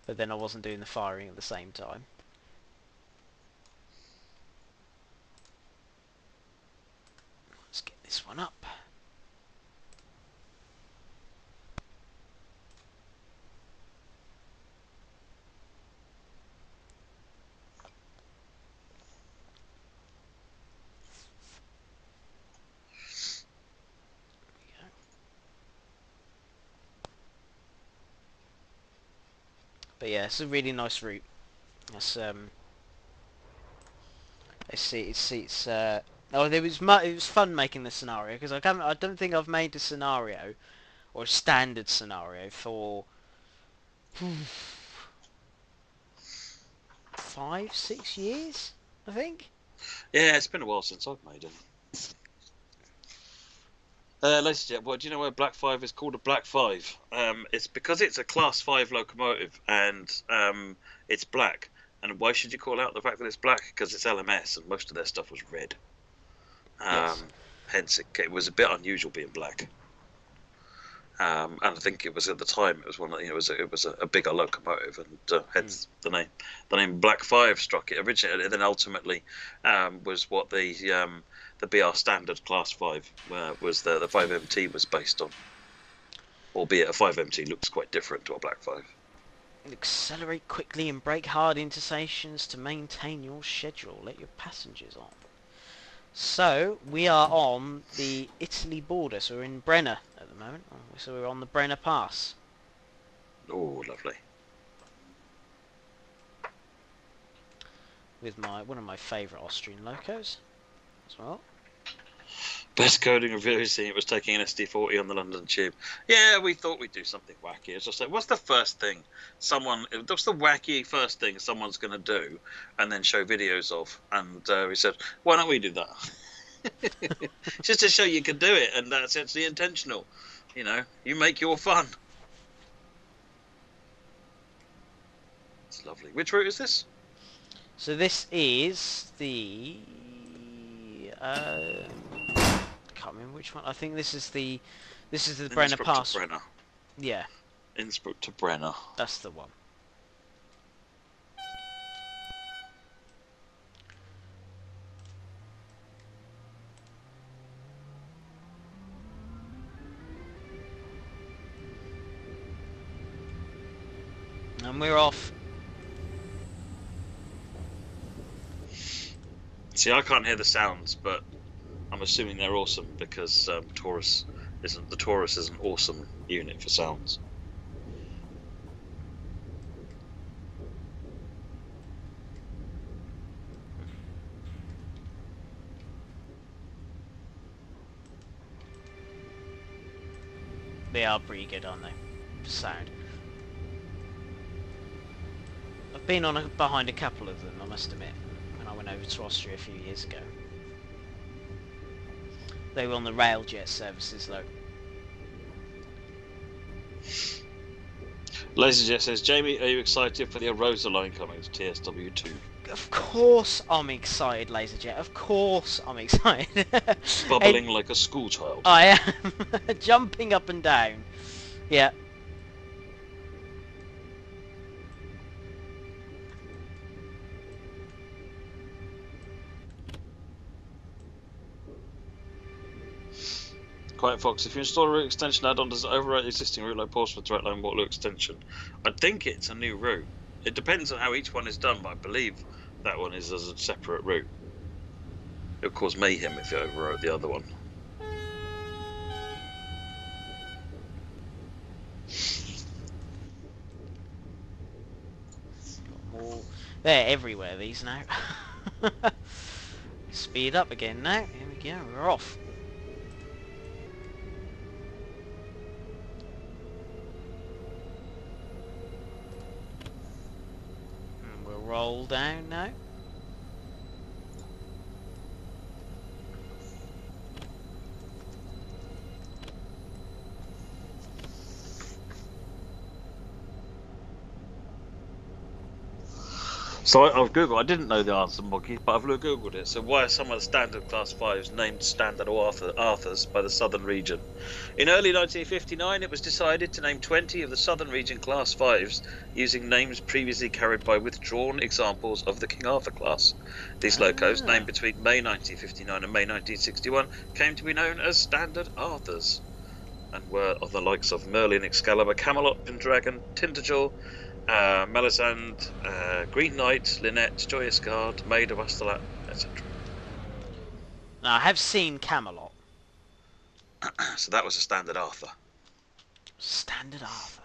But then I wasn't doing the firing at the same time. Let's get this one up. But yeah, it's a really nice route. It's oh, it was fun making the scenario because I don't think I've made a scenario or a standard scenario for 5-6 years, I think. Yeah, it's been a while since I've made them. Ladies and gentlemen, do you know why Black 5 is called a Black 5? It's because it's a Class 5 locomotive and it's black. And why should you call out the fact that it's black? Because it's LMS and most of their stuff was red. Yes. Hence, it was a bit unusual being black. And I think it was at the time it was one. It was a bigger locomotive, and hence the name Black 5 struck it originally. And then ultimately was what the BR standard Class 5 was the 5MT was based on. Albeit a 5MT looks quite different to a Black 5. Accelerate quickly and brake hard into stations to maintain your schedule. Let your passengers on. So, we are on the Italy border, so we're in Brenner at the moment. So we're on the Brenner Pass. Oh, lovely. With one of my favourite Austrian locos as well. Best coding I've ever seen. It was taking an SD40 on the London Tube. Yeah, we thought we'd do something wacky. It's just like, what's the first thing what's the wacky first thing someone's going to do and then show videos of? And we said, why don't we do that? Just to show you can do it, and that's actually intentional. You know, you make your fun. It's lovely. Which route is this? So this is the... I can't remember which one. I think this is the This is the Brenner Innsbruck Pass. to Brenner. Yeah, Innsbruck to Brenner. that's the one. And we're off. See, I can't hear the sounds, but I'm assuming they're awesome because Taurus is an awesome unit for sounds. They are pretty good, aren't they? For sound. I've been behind a couple of them, I must admit, when I went over to Austria a few years ago. They were on the railjet services though. LaserJet says, Jamie, are you excited for the Arosa line coming to TSW2? Of course I'm excited, LaserJet. Of course I'm excited. Bubbling like a schoolchild. I am. Jumping up and down. Yeah. Quiet Fox, if you install a route extension add-on, does it overwrite the existing route like Portsmouth Direct Line Waterloo extension? I think it's a new route. It depends on how each one is done, but I believe that one is as a separate route. It would cause mayhem if it overwrote the other one. More. They're everywhere, these now. Speed up again now. Here we go, we're off. And we'll roll down now. So I've Googled, I didn't know the answer, Moggy, but I've Googled it. So why are some of the standard Class 5s named Standard Arthurs by the Southern Region? In early 1959, it was decided to name 20 of the Southern Region Class 5s using names previously carried by withdrawn examples of the King Arthur class. These locos, named between May 1959 and May 1961, came to be known as Standard Arthurs, and were of the likes of Merlin, Excalibur, Camelot, Pendragon, Tintagel, Melisande, Green Knight, Lynette, Joyous Guard, Maid of Astolat, etc. Now, I have seen Camelot. So that was a Standard Arthur. Standard Arthur.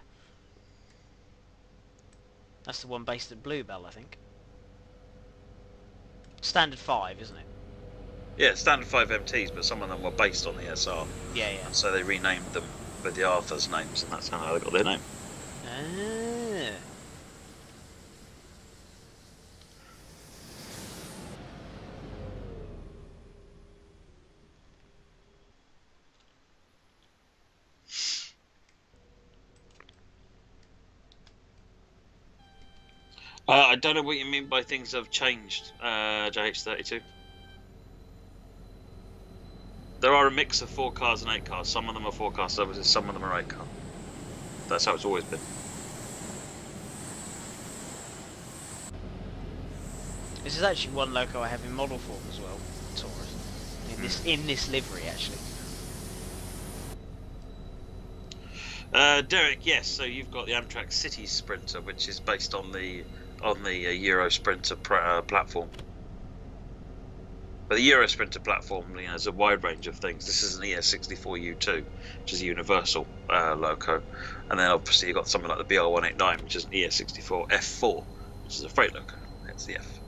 That's the one based at Bluebell, I think. Standard 5, isn't it? Yeah, Standard 5 MTs, but some of them were based on the SR. Yeah, yeah. So they renamed them with the Arthur's names, and that's how they got their name. I don't know what you mean by things have changed, JH32. There are a mix of 4 cars and 8 cars. Some of them are 4 car services, some of them are 8 car. That's how it's always been. This is actually one loco I have in model form as well, Taurus. In this livery, actually. Derek, yes. So you've got the Amtrak City Sprinter, which is based on the Euro Sprinter platform. But the Euro Sprinter platform, has a wide range of things. This is an ES64U2, which is a universal loco, and then obviously you've got something like the BR189, which is an ES64 F4, which is a freight loco. That's the F.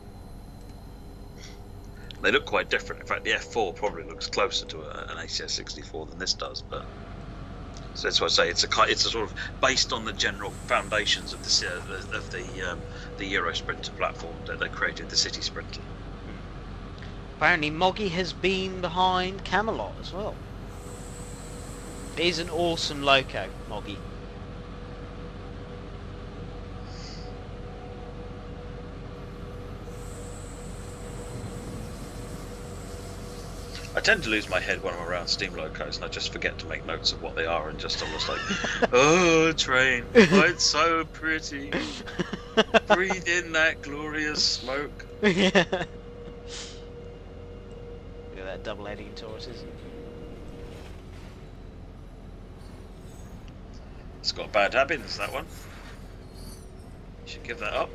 They look quite different. In fact, the F4 probably looks closer to an ACS64 than this does. But so that's why I say it's a sort of based on the general foundations of the Euro Sprinter platform that they created the City Sprinter. Apparently Moggy has been behind Camelot as well. It is an awesome loco, Moggy. I tend to lose my head when I'm around steam locos, and I just forget to make notes of what they are, and just almost like, oh, train, oh, it's so pretty. Breathe in that glorious smoke. Yeah. Look at that double-heading tortoise. It's got bad habits, that one. You should give that up.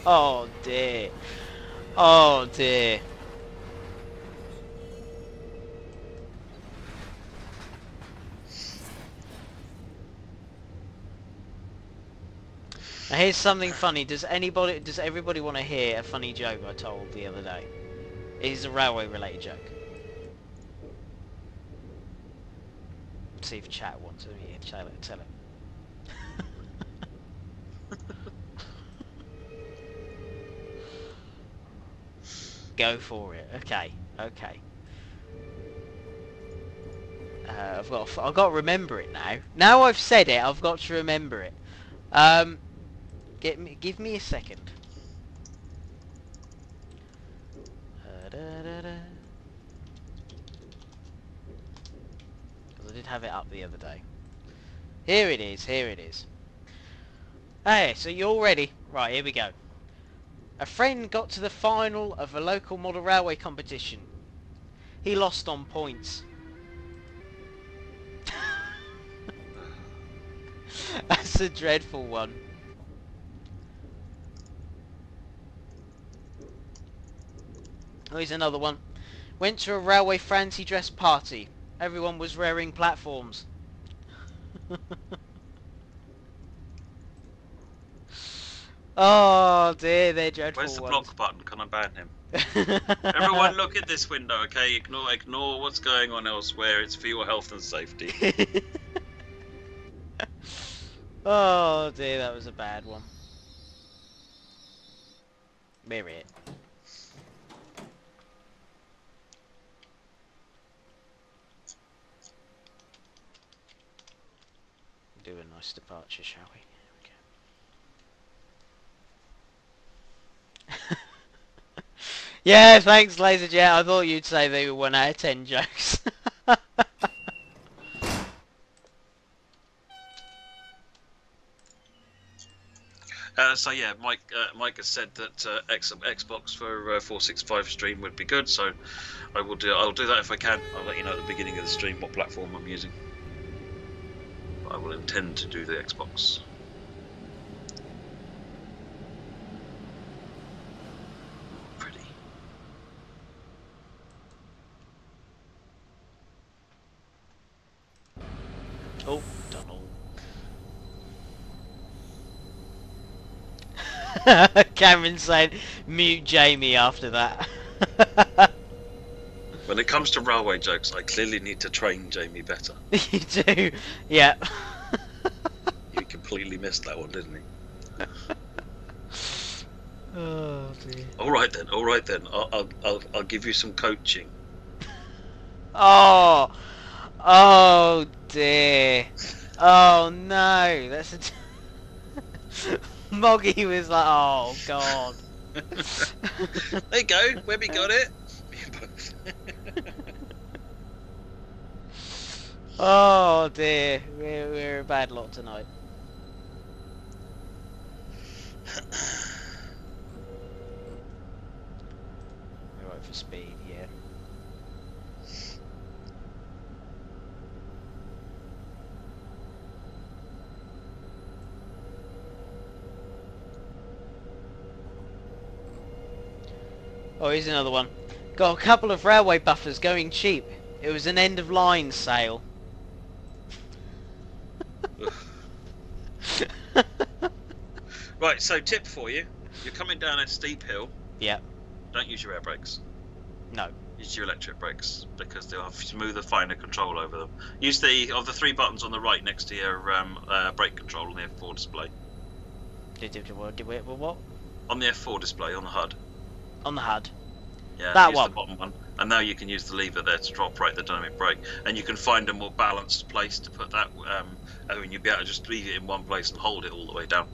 Oh dear. Oh dear. Now here's something funny. Does everybody want to hear a funny joke I told the other day? It is a railway related joke. Let's see if chat wants to hear. Tell it. Go for it. Okay. I've got to remember it now. Now I've said it, I've got to remember it. Give me a second. Because I did have it up the other day. Here it is. Hey, so you're all ready? Right, here we go. A friend got to the final of a local model railway competition. He lost on points. That's a dreadful one. Oh, here's another one. Went to a railway fancy dress party. Everyone was wearing platforms. Oh dear, they're dreadful. Where's the ones. block button? Can I ban him? Everyone look at this window, okay? Ignore what's going on elsewhere. It's for your health and safety. Oh dear, that was a bad one. Mirror it. Do a nice departure, shall we? There we go. Yeah, thanks, LaserJet. I thought you'd say they were 1 out of 10 jokes. So yeah, Mike has said that Xbox for 465 stream would be good. So I'll do that if I can. I'll let you know at the beginning of the stream what platform I'm using. But I will intend to do the Xbox. Pretty. Oh, tunnel. Cameron saying, mute Jamie after that. When it comes to railway jokes, I clearly need to train Jamie better. You do, yeah. You completely missed that one, didn't he? Oh dear. All right then. I'll give you some coaching. Oh dear. Oh no, that's a. Moggy was like, oh god. There you go. Webby got it. Oh dear, we're a bad lot tonight. We're right for speed, yeah. Oh, here's another one. Got a couple of railway buffers going cheap. It was an end of line sale. Right, so tip for you. You're coming down a steep hill. Yeah. Don't use your air brakes. No. Use your electric brakes because they'll have smoother, finer control over them. Use the 3 buttons on the right next to your brake control on the F4 display. What? On the F4 display on the HUD. On the HUD. Yeah, that use one. The bottom one. And now you can use the lever there to operate the dynamic brake, and you can find a more balanced place to put that. I mean, you'll be able to just leave it in one place and hold it all the way down.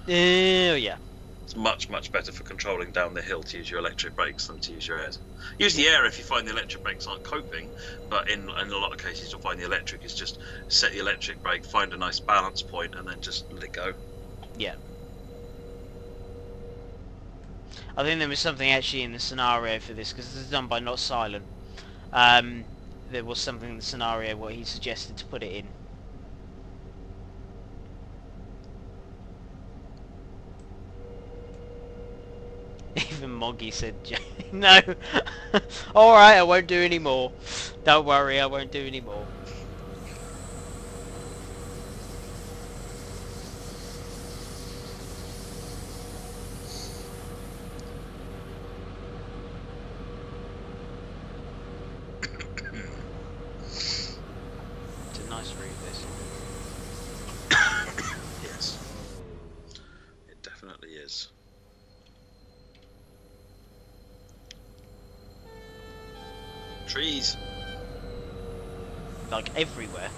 Oh yeah. It's much better for controlling down the hill to use your electric brakes than to use your air. Use the air if you find the electric brakes aren't coping, but in a lot of cases you'll find the electric is just set the electric brake, find a nice balance point, and then just let it go. Yeah. I think there was something actually in the scenario for this, because this is done by Not Silent. There was something in the scenario where he suggested to put it in. Even Moggy said, no. Alright, I won't do any more. Don't worry, I won't do any more. It's a nice route, this. Yes. It definitely is. Trees. Like, everywhere.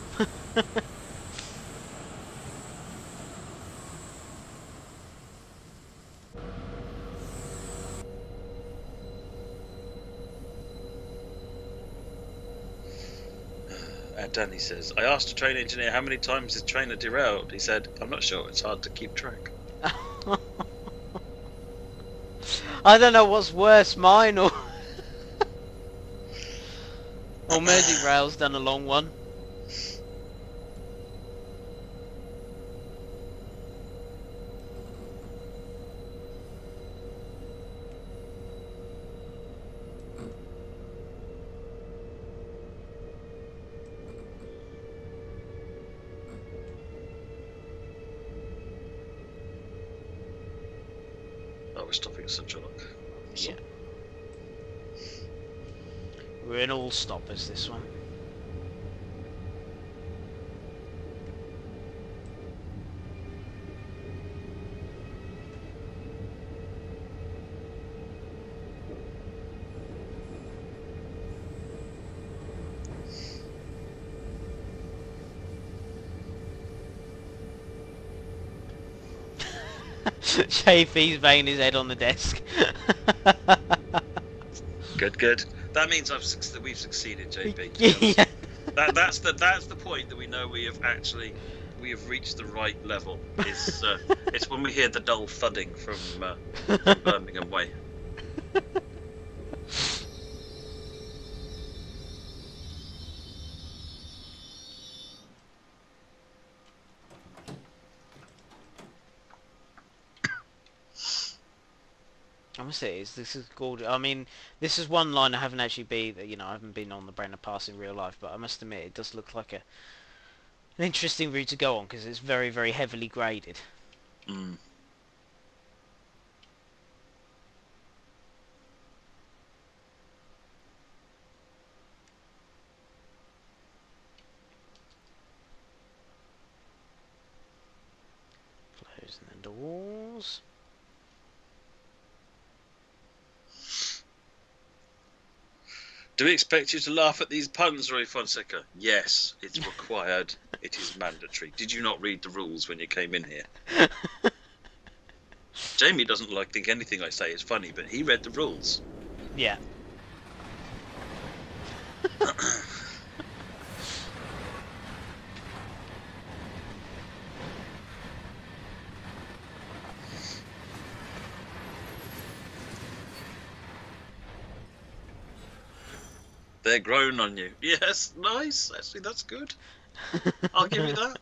Danny says, I asked a train engineer how many times his trainer derailed. He said, I'm not sure, it's hard to keep track. I don't know what's worse, mine or... or Merseyrail's done a long one. Oh, we're stopping at Central Lock. Yeah. We're in all stoppers, this one. JP's banging his head on the desk. Good. That means we've succeeded, JP. Yeah. That's the point that we know we have reached the right level. It's when we hear the dull thudding from Birmingham Way. I must say, this is gorgeous. I mean, this is one line I haven't actually been, I haven't been on the Brenner Pass in real life, but I must admit it does look like an interesting route to go on, because it's very, very heavily graded. Mm. Closing the doors. Do we expect you to laugh at these puns, Roy Fonseca? Yes, it's required. It is mandatory. Did you not read the rules when you came in here? Jamie doesn't think anything I say is funny, but he read the rules. Yeah. They're grown on you. Yes, nice. Actually, that's good. I'll give you that.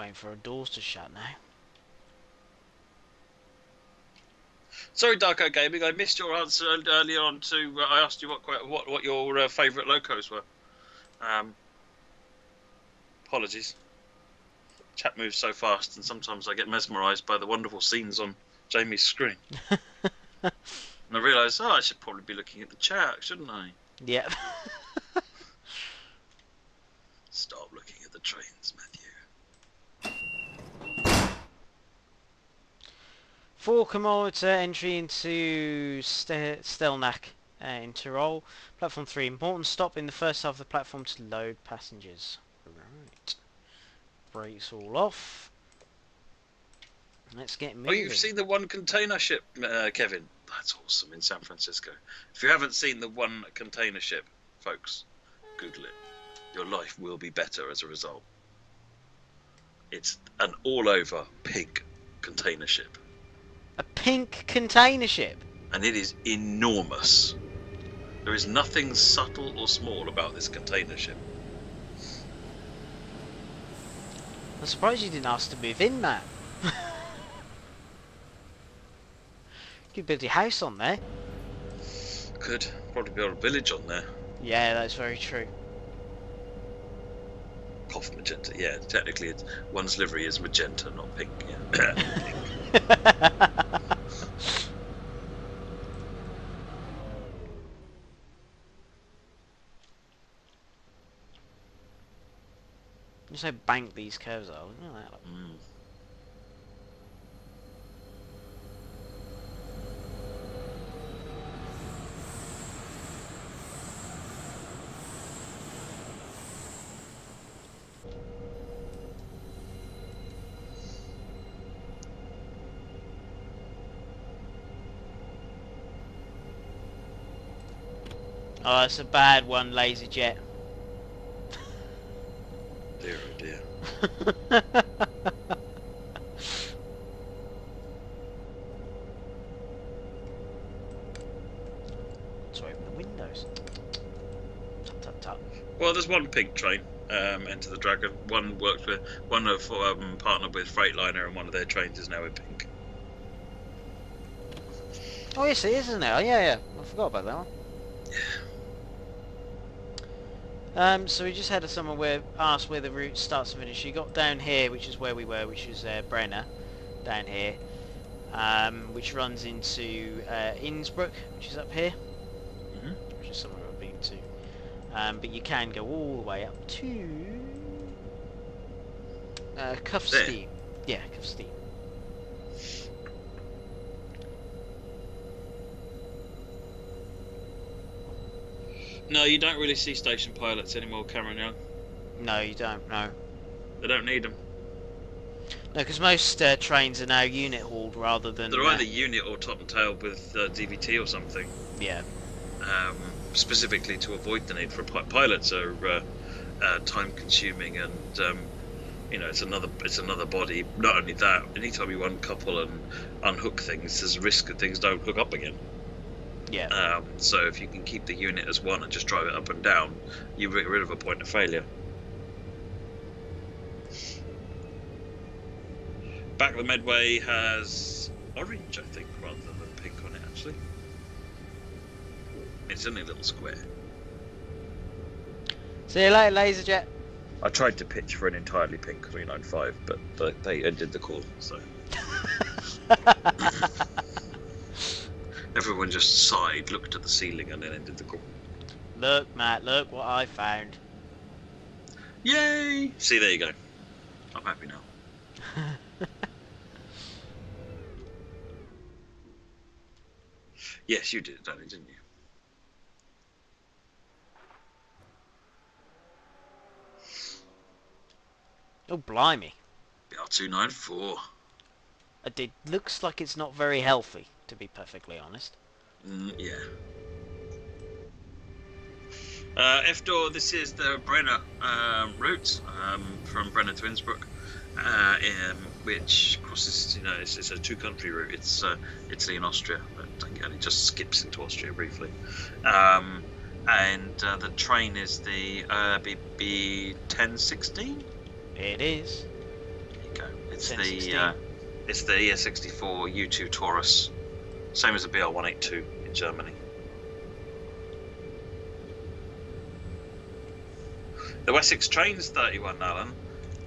Waiting for our doors to shut now. Sorry, Darko Gaming, I missed your answer earlier on to. I asked you what your favourite locos were. Apologies. Chat moves so fast, and sometimes I get mesmerised by the wonderful scenes on Jamie's screen. And I realise, I should probably be looking at the chat, shouldn't I? Yeah. Stop looking at the trains, Matthew. 4 kilometer entry into Stelnach in Tyrol. Platform 3, important stop in the first half of the platform to load passengers. Right. Brakes all off. Let's get moving. Oh, you've seen the one container ship, Kevin? That's awesome, in San Francisco. If you haven't seen the one container ship, folks, Google it. Your life will be better as a result. It's an all-over pink container ship. A pink container ship? And it is enormous. There is nothing subtle or small about this container ship. I'm surprised you didn't ask to move in, Matt. You could build your house on there. Could probably build a village on there. Yeah, that's very true. Cough magenta. Yeah, technically, one's livery is magenta, not pink. Yeah. Just how bank these curves are. Look at that. Oh, it's a bad one, laser jet. Dear, oh dear. Let's open the windows. Tut, tut, tut. Well, there's one pink train, Enter the Dragon. One worked with, one of partnered with Freightliner, and one of their trains is now in pink. Oh yes, it is, isn't it? Oh, yeah. I forgot about that one. So we just had someone asked where the route starts and finishes. You got down here, which is where we were, which is Brenner, down here, which runs into Innsbruck, which is up here, which is somewhere I've been to. But you can go all the way up to Kufstein. Yeah, Kufstein. No, you don't really see station pilots anymore, Cameron Young. No, you don't. No. They don't need them. No, because most trains are now unit hauled rather than. They're either unit or top and tail with DVT or something. Yeah. Specifically to avoid the need for pilots are time consuming, and it's another body. Not only that, anytime you uncouple and unhook things, there's a risk that things don't hook up again. Yeah. So if you can keep the unit as one and just drive it up and down, you get rid of a point of failure. Back of the Medway has orange, I think, rather than pink on it, actually. It's only a little square. See you later, Laserjet. I tried to pitch for an entirely pink 395, but they ended the call, so... Everyone just sighed, looked at the ceiling, and then ended the call. Look, Matt, look what I found. Yay! See, there you go. I'm happy now. Yes, you did, Danny, didn't you? Oh, blimey. BR294. It looks like it's not very healthy, to be perfectly honest. Yeah. F-Door, this is the Brenner route from Brenner to Innsbruck, which crosses, it's a two-country route. It's Italy and Austria, but it just skips into Austria briefly. And the train is the BB 1016. It is. There you go. It's 1016. It's the ES64 U2 Taurus, same as the BR182 in Germany. The Wessex train's 31, Alan.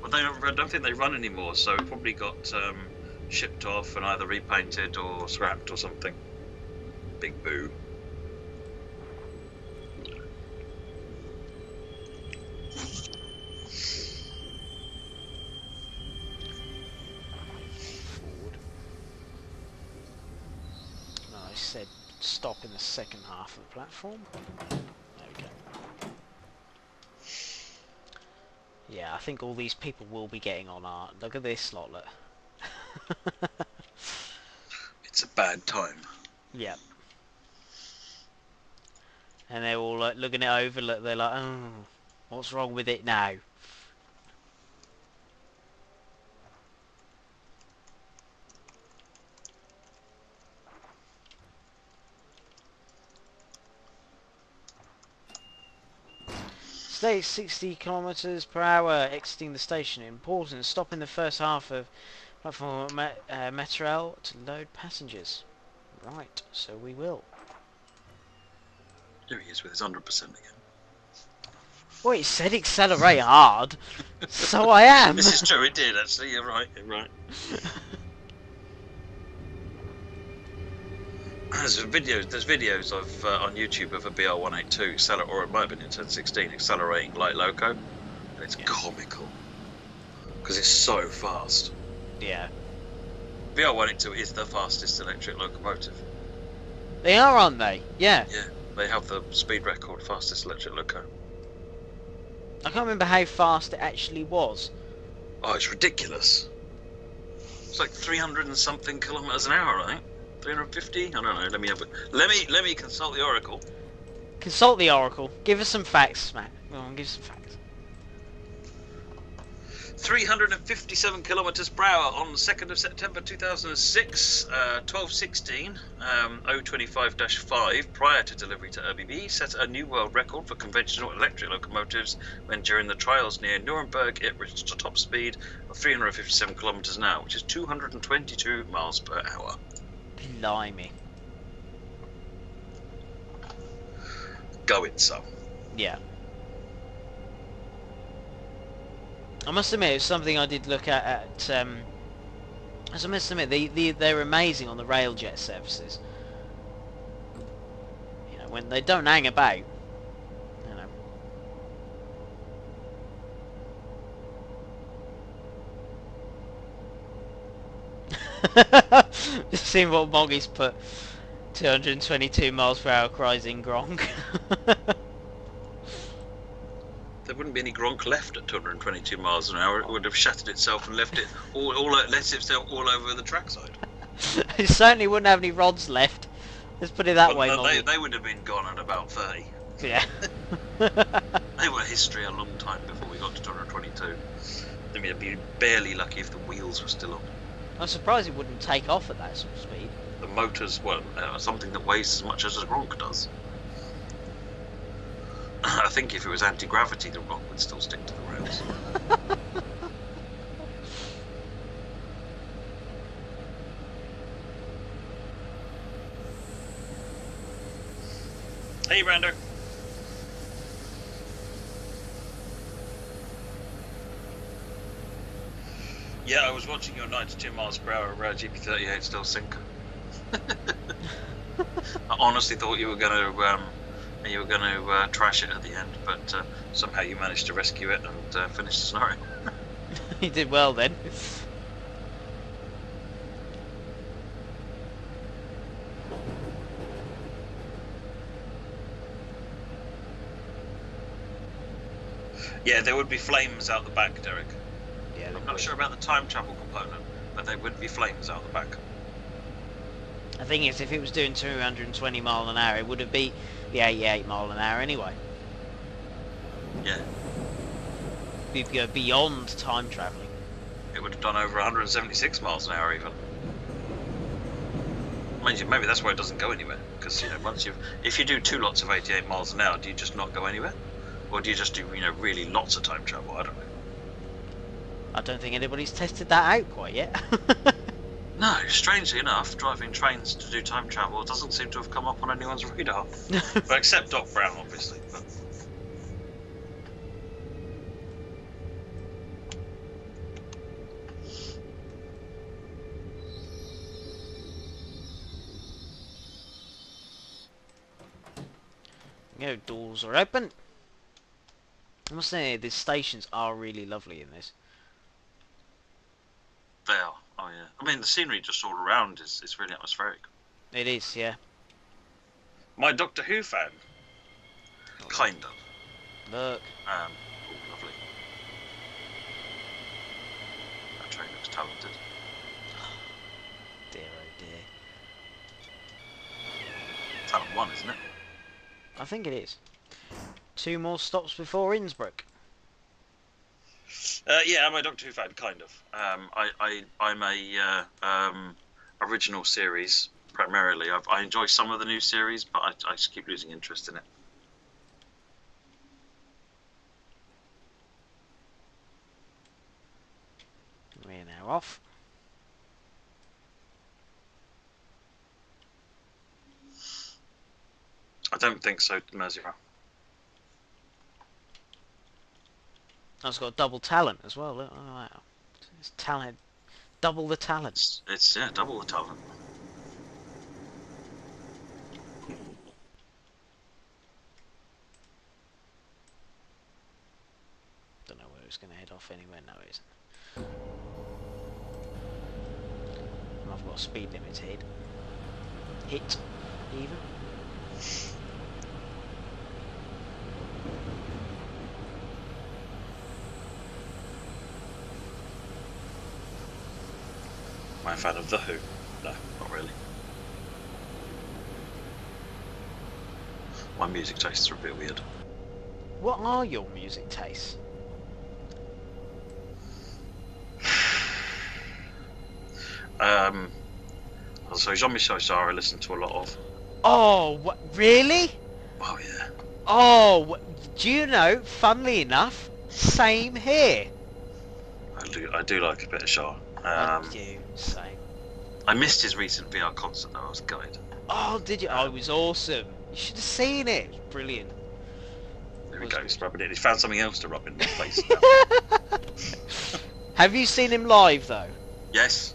Well, I don't think they run anymore, so it probably got shipped off and either repainted or scrapped or something. Big boo. said stop in the second half of the platform. There we go. Yeah, I think all these people will be getting on art. Look at this lot, look. It's a bad time. Yeah. And they're all like looking it over, look, they're like, oh, what's wrong with it now? Stay 60 kilometers per hour exiting the station. Important, stop in the first half of platform Metro to load passengers. Right, so we will. There he is with his 100% again. Well, it said accelerate hard, so I am. This is true, it did actually, you're right, you're right. There's videos of on YouTube of a BR182 or it might have been in 1016 accelerating like loco, and it's comical because it's so fast. Yeah. BR182 is the fastest electric locomotive. They are, aren't they? Yeah. Yeah, they have the speed record fastest electric loco. I can't remember how fast it actually was. Oh, it's ridiculous. It's like 300 and something kilometers an hour, I think. 350? I don't know. Let me have it. Let me consult the oracle. Consult the oracle. Give us some facts, Matt. Go on, give us some facts. 357 kilometers per hour on the 2nd of September 2006, 1216, 025-5, prior to delivery to ÖBB, set a new world record for conventional electric locomotives when during the trials near Nuremberg it reached a top speed of 357 kilometers an hour, which is 222 miles per hour. Blimey. Going some. Yeah. I must admit, it's something I did look at I must admit, they're amazing on the railjet services. You know, when they don't hang about. You know. Just seeing what Moggy's put. 222 miles per hour cries in Gronk. There wouldn't be any Gronk left at 222 miles an hour. It would have shattered itself and left it let itself all over the trackside. It certainly wouldn't have any rods left. Let's put it that way, no, Moggy. they would have been gone at about 30. Yeah. They were history a long time before we got to 222. I mean, I'd be barely lucky if the wheels were still on. I'm surprised it wouldn't take off at that sort of speed. The motors, well, something that weighs as much as a Gronk does. I think if it was anti-gravity, the Gronk would still stick to the rails. Hey, Rando. Yeah, I was watching your 92 miles per hour GP38 still sinker. I honestly thought you were going to trash it at the end, but somehow you managed to rescue it and finish the scenario. You did well then. Yeah, there would be flames out the back, Derek. Yeah, I'm not sure about the time travel component, but there would be flames out the back. The thing is, if it was doing 220 mile an hour, it would have beat the 88 mile an hour anyway. Yeah. We'd go beyond time travelling. It would have done over 176 miles an hour even. Mind you, maybe that's why it doesn't go anywhere. Because if you do two lots of 88 miles an hour, do you just not go anywhere, or do you just do really lots of time travel? I don't know. I don't think anybody's tested that out quite yet. No, strangely enough, driving trains to do time travel doesn't seem to have come up on anyone's radar. Well, except Doc Brown, obviously. But... Doors are open. I must say, the stations are really lovely in this. They are. Oh yeah. I mean, the scenery just all around is really atmospheric. It is, yeah. My Doctor Who fan? Kind of. Look. Oh, lovely. That train looks talented. Dear oh dear. Talent 1, isn't it? I think it is. 2 more stops before Innsbruck. Yeah, I'm a Doctor Who fan, kind of. I'm a original series primarily. I enjoy some of the new series, but I just keep losing interest in it. We're now off. I don't think so, Merseyrail. It's got double talent as well. Look. Oh, wow. It's talent. Double the talent. It's yeah, double the talent. Don't know where it's going to head off anywhere. No, it isn't. And I've got a speed limit hit. Hit, even. Am I a fan of The Who? No, not really. My music tastes are a bit weird. What are your music tastes? So Jean-Michel Jarre I listen to a lot of. Oh, what? Really? Oh yeah. Oh, do you know, funnily enough, same here. I do like a bit of Jarre. I do, same. I missed his recent VR concert though, I was gutted. Oh, did you? Oh, it was awesome. You should have seen it. It was brilliant. There he goes, rubbing it. He's found something else to rub in my face now. Have you seen him live, though? Yes.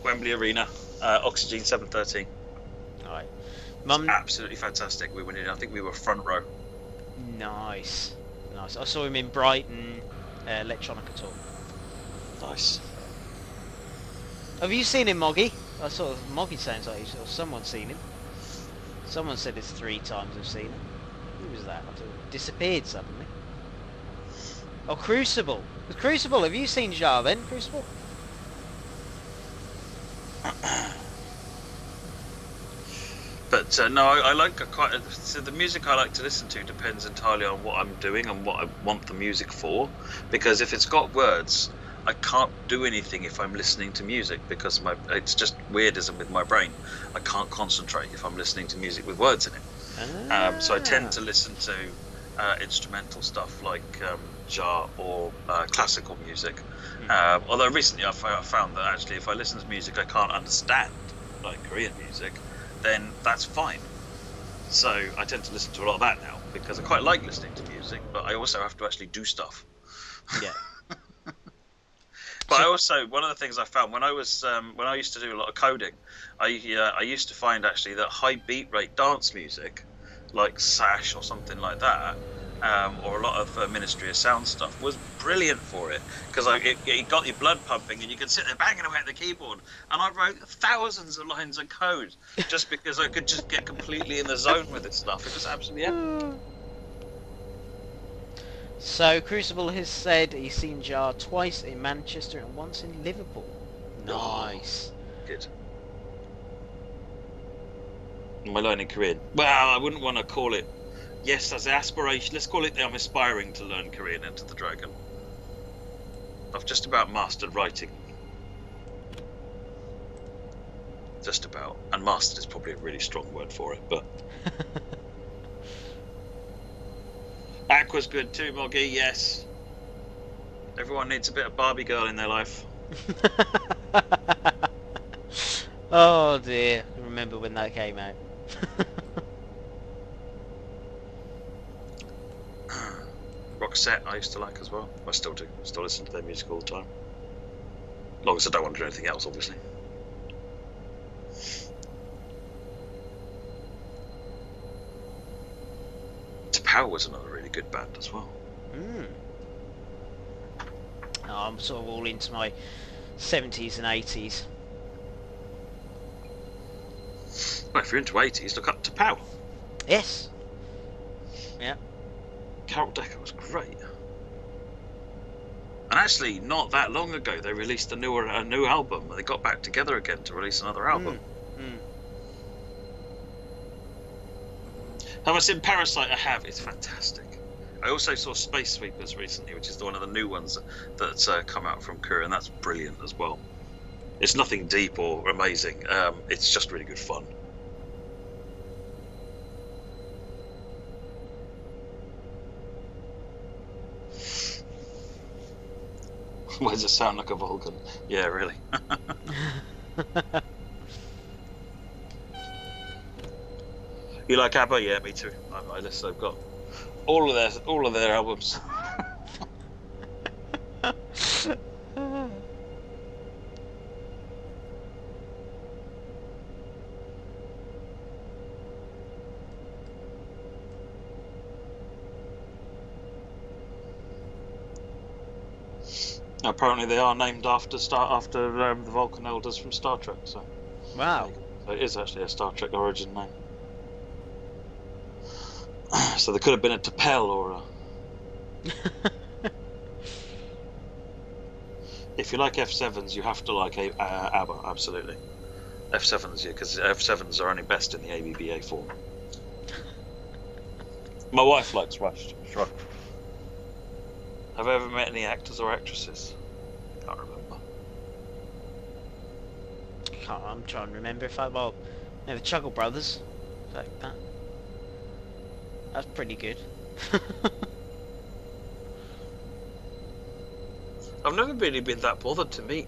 Wembley Arena, Oxygen 713. Alright. Mum, absolutely fantastic. We went in, I think we were front row. Nice. Nice. I saw him in Brighton, Electronica Tour. Nice. Have you seen him, Moggy? I saw Moggy sounds like he's, or someone's seen him. Someone said it's 3 times I've seen him. Who was that? I don't know. Disappeared suddenly. Oh, Crucible. Crucible, have you seen Jar then, Crucible? But no, I like so the music I like to listen to depends entirely on what I'm doing and what I want the music for. Because if it's got words, I can't do anything if I'm listening to music because it's just weirdism with my brain. I can't concentrate if I'm listening to music with words in it. So I tend to listen to instrumental stuff like Jar or classical music. Although recently I found that actually if I listen to music I can't understand, like Korean music, then that's fine. So I tend to listen to a lot of that now because I quite like listening to music, but I also have to actually do stuff. Yeah. But I also, one of the things I found when I used to do a lot of coding, I used to find actually that high beat rate dance music, like Sash or something like that, or a lot of Ministry of Sound stuff, was brilliant for it because it got your blood pumping and you could sit there banging away at the keyboard. And I wrote thousands of lines of code just because I could just get completely in the zone with this stuff. It was absolutely epic. So Crucible has said he's seen Jar twice in Manchester and once in Liverpool. Nice. Good. Am I learning Korean? Well, I wouldn't want to call it. Yes, as an aspiration. Let's call it I'm aspiring to learn Korean Enter the Dragon. I've just about mastered writing. Just about. And mastered is probably a really strong word for it, but... Aqua's good too, Moggy, yes. Everyone needs a bit of Barbie girl in their life. Oh dear, I remember when that came out. Roxette I used to like as well. I still do. Still listen to their music all the time. As long as I don't want to do anything else, obviously. Power was another really good band as well. I'm sort of all into my 70s and 80s. Well, if you're into 80s, look up to Power. Yes. Yeah. Carol Decker was great. And actually, not that long ago, they released a new album. They got back together again to release another album. Have I seen Parasite? I have. It's fantastic. I also saw Space Sweepers recently, which is one of the new ones that's come out from Korea, and that's brilliant as well. It's nothing deep or amazing. It's just really good fun. Why does it sound like a Vulcan? Yeah, really. You like ABBA? Yeah, me too. I listen. I've got all of their albums. Apparently, they are named after the Vulcan elders from Star Trek. So, wow. So it is actually a Star Trek origin name. So there could have been a T'Pel or a. If you like F7s, you have to like ABBA, absolutely. F7s, yeah, because F7s are only best in the ABBA form. My wife likes Rush. Have I ever met any actors or actresses? Can't remember. I'm trying to remember if the Chuggle Brothers, like that. That's pretty good. I've never really been that bothered to meet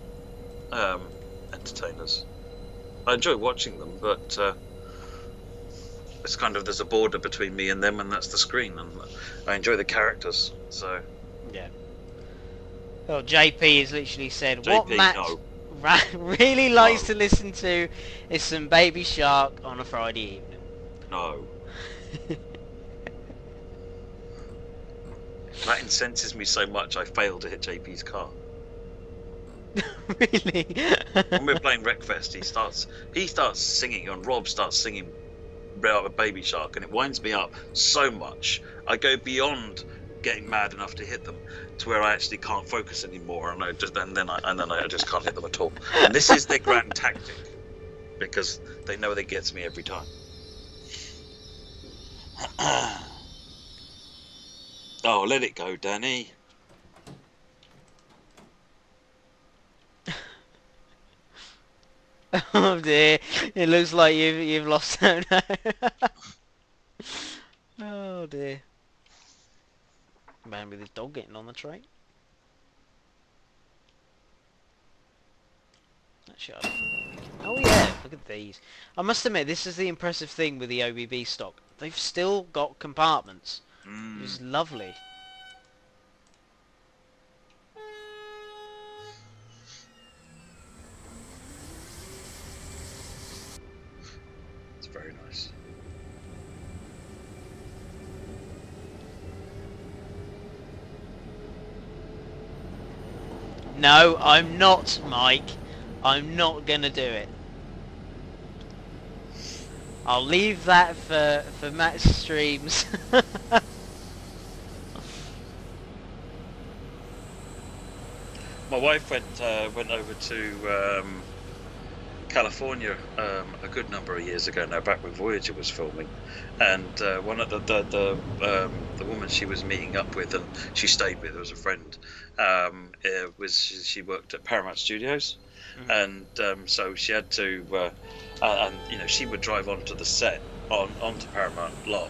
entertainers. I enjoy watching them, but it's kind of, there's a border between me and them, and that's the screen, and I enjoy the characters, so... Yeah. Well, JP has literally said, JP, what Matt really likes to listen to is some Baby Shark on a Friday evening. No. That incenses me so much I fail to hit JP's car. Really? When we're playing Wreckfest, he starts singing, and Rob starts singing Baby Shark, and it winds me up so much. I go beyond getting mad enough to hit them to where I actually can't focus anymore, and then I just can't hit them at all. And this is their grand tactic, because they know that gets me every time. Oh, let it go, Danny. Oh dear, it looks like you've lost out now. Oh dear. Man with his dog getting on the train. Actually, oh yeah, look at these. I must admit, this is the impressive thing with the OBB stock. They've still got compartments. It's lovely. It's very nice. No, I'm not, Mike. I'm not gonna do it. I'll leave that for Matt's streams. My wife went over to California a good number of years ago now, back when Voyager was filming, and one of the woman she was meeting up with, and she stayed with, was a friend. She worked at Paramount Studios, and so she had to, and you know, she would drive onto the set onto Paramount lot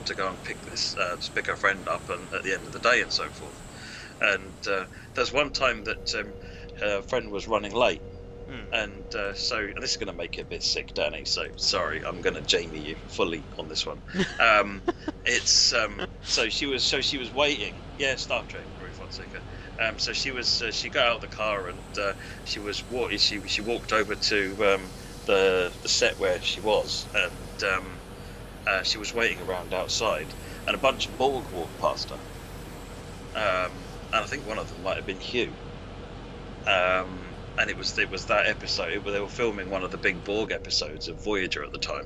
to go and pick her friend up, and at the end of the day and so forth. And there's one time that her friend was running late. And so this is going to make it a bit sick, Danny. So sorry, I'm going to Jamie you fully on this one. So she was waiting. Yeah, Star Trek, Ruth Fonseca. So she got out of the car, and she walked over to the set where she was, and she was waiting around outside, and a bunch of Borg walked past her. And I think one of them might have been Hugh. And it was that episode. They were filming one of the big Borg episodes of Voyager at the time.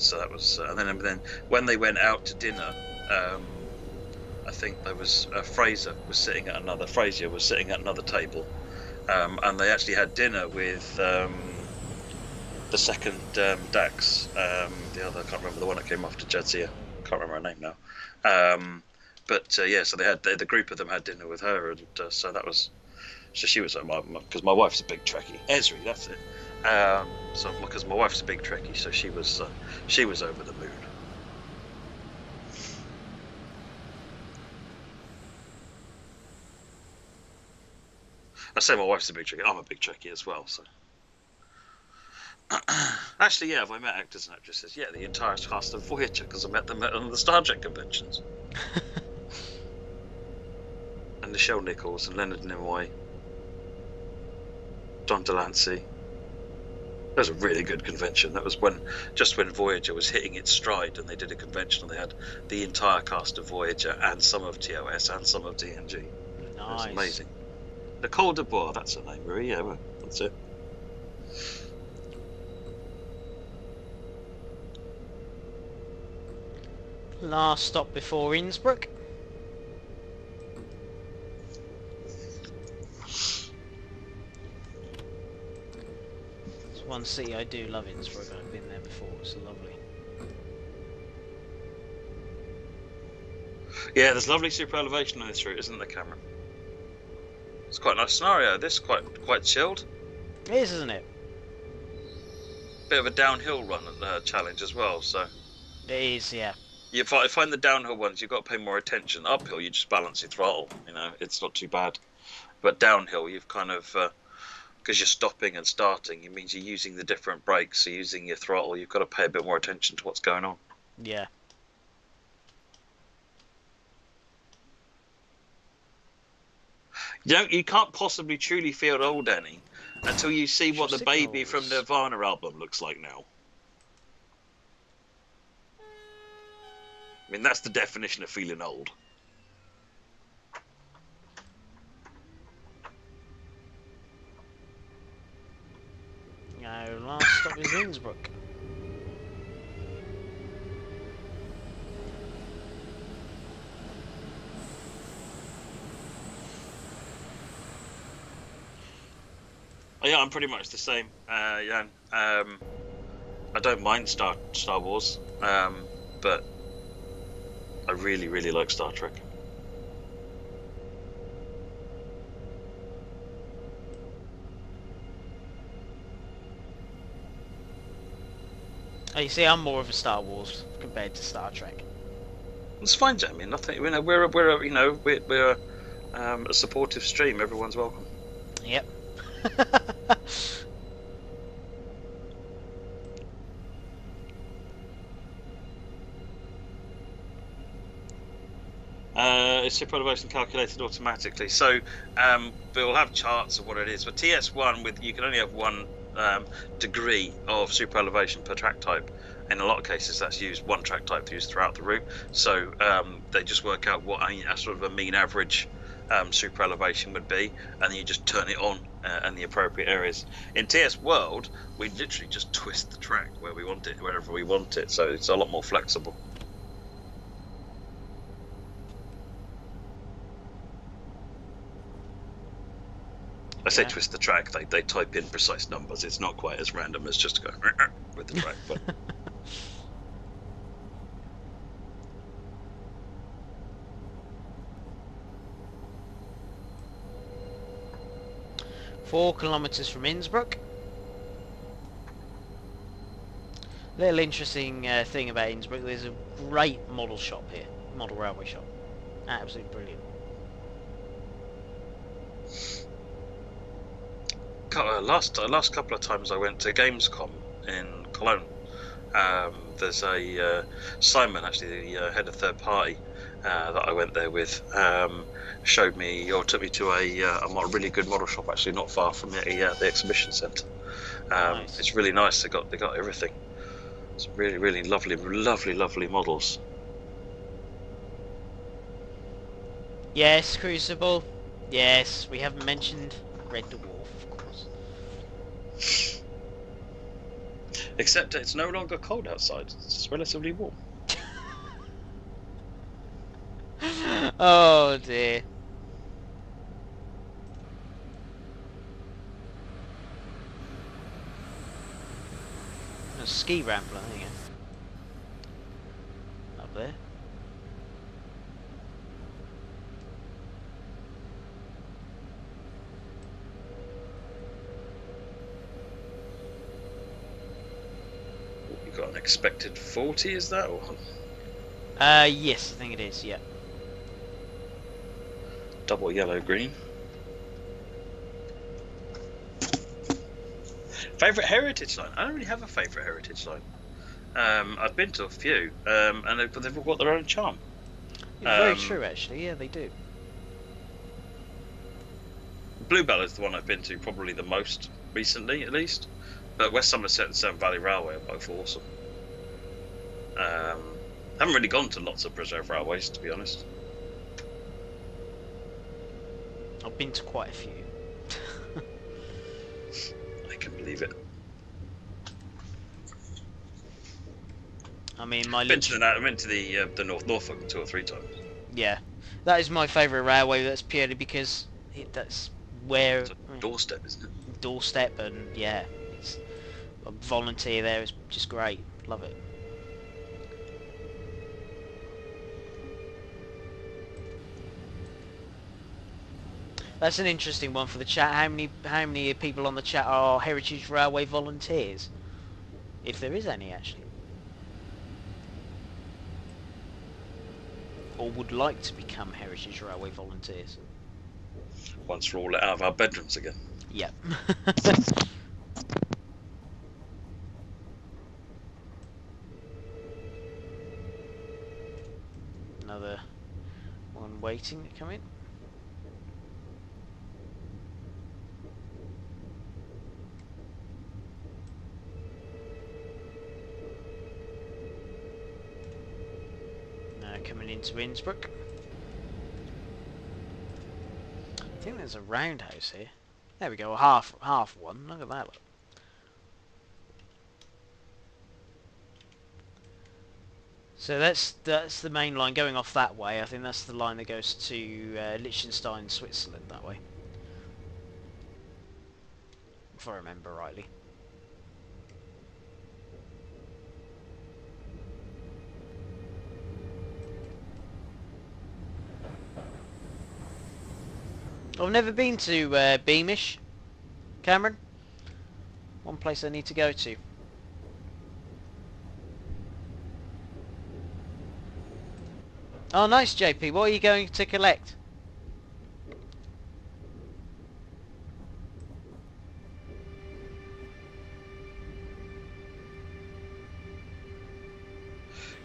So that was, and then when they went out to dinner, I think there was Fraser was sitting at another table, and they actually had dinner with the second Dax, the other, I can't remember, the one that came after Jadzia, can't remember her name now. But yeah, so the group of them had dinner with her, and so that was, so she was because my wife's a big Trekkie, Esri, that's it. So because my wife's a big Trekkie, so she was over the moon. I say my wife's a big Trekkie. I'm a big Trekkie as well. So actually, yeah, have I met actors and actresses? Yeah, the entire cast of Voyager, because I met them at the Star Trek conventions. And Nichelle Nichols and Leonard Nimoy, John Delancey. That was a really good convention. That was when Voyager was hitting its stride, and they did a convention and they had the entire cast of Voyager and some of TOS and some of TNG. Nice. It was amazing. Nicole DeBoer, that's her name, Marie. Yeah, that's it. Last stop before Innsbruck. It's one city I do love, Innsbruck. I've been there before. It's lovely. Yeah, there's lovely super elevation on this route, isn't there, Cameron? It's quite a nice scenario. This quite chilled. It is, isn't it? Bit of a downhill run challenge as well. So it is, yeah. You find the downhill ones, you've got to pay more attention. Uphill, you just balance your throttle. You know, it's not too bad. But downhill, you've kind of because you're stopping and starting, it means you're using the different brakes. So using your throttle, you've got to pay a bit more attention to what's going on. Yeah. You can't possibly truly feel old, Danny, until you see what the baby from Nirvana album looks like now. I mean, that's the definition of feeling old. No, last stop is Innsbruck. Yeah, I'm pretty much the same, Jan. I don't mind Star Wars, but I really, really like Star Trek. Oh, you see, I'm more of a Star Wars compared to Star Trek. It's fine, Jamie. Nothing. You know, we're a supportive stream. Everyone's welcome. Yep. It's super elevation calculated automatically. So we'll have charts of what it is. But TS1 you can only have one degree of super elevation per track type. In a lot of cases, that's one track type used throughout the route. So they just work out what a sort of a mean average super elevation would be, and then you just turn it on in the appropriate areas. In TS World, we literally just twist the track where we want it, wherever we want it. So it's a lot more flexible. I say twist the track, they type in precise numbers. It's not quite as random as just going with the track. But Four kilometres from Innsbruck. Little interesting thing about Innsbruck, there's a great model shop here, model railway shop. Absolutely brilliant. Last couple of times I went to Gamescom in Cologne. There's a Simon, actually the head of third party that I went there with, showed me or took me to a really good model shop, actually not far from the exhibition centre. Nice. It's really nice. They got everything. It's really, really lovely models. Yes, Crucible. Yes, we haven't mentioned Red Dwarf, of course. Except it's no longer cold outside. It's relatively warm. Oh dear. A ski rambler, there you go. Up there. You've got an expected 40, is that? Or... Yes, I think it is, yeah. Double yellow green. Favourite heritage line? I don't really have a favourite heritage line. I've been to a few, and they've all got their own charm. Yeah, very true, actually. Yeah, they do. Bluebell is the one I've been to probably the most recently, at least. But West Somerset and Severn Valley Railway are both awesome. Haven't really gone to lots of preserved railways, to be honest. I've been to quite a few. I can believe it. I mean, I went to the North Norfolk 2 or 3 times. Yeah, that is my favourite railway. That's purely because that's where It's a doorstep, isn't it? Doorstep, and yeah, it's a volunteer there is just great. Love it. That's an interesting one for the chat. How many people on the chat are Heritage Railway volunteers? If there is any, actually. Or would like to become Heritage Railway volunteers. Once we're all out of our bedrooms again. Yep. Another one waiting to come in. Coming into Innsbruck. I think there's a roundhouse here. There we go, half one. Look at that. Look. So that's the main line going off that way. I think that's the line that goes to Liechtenstein, Switzerland, that way. If I remember rightly. I've never been to Beamish, Cameron. One place I need to go to. Oh, nice, JP. What are you going to collect?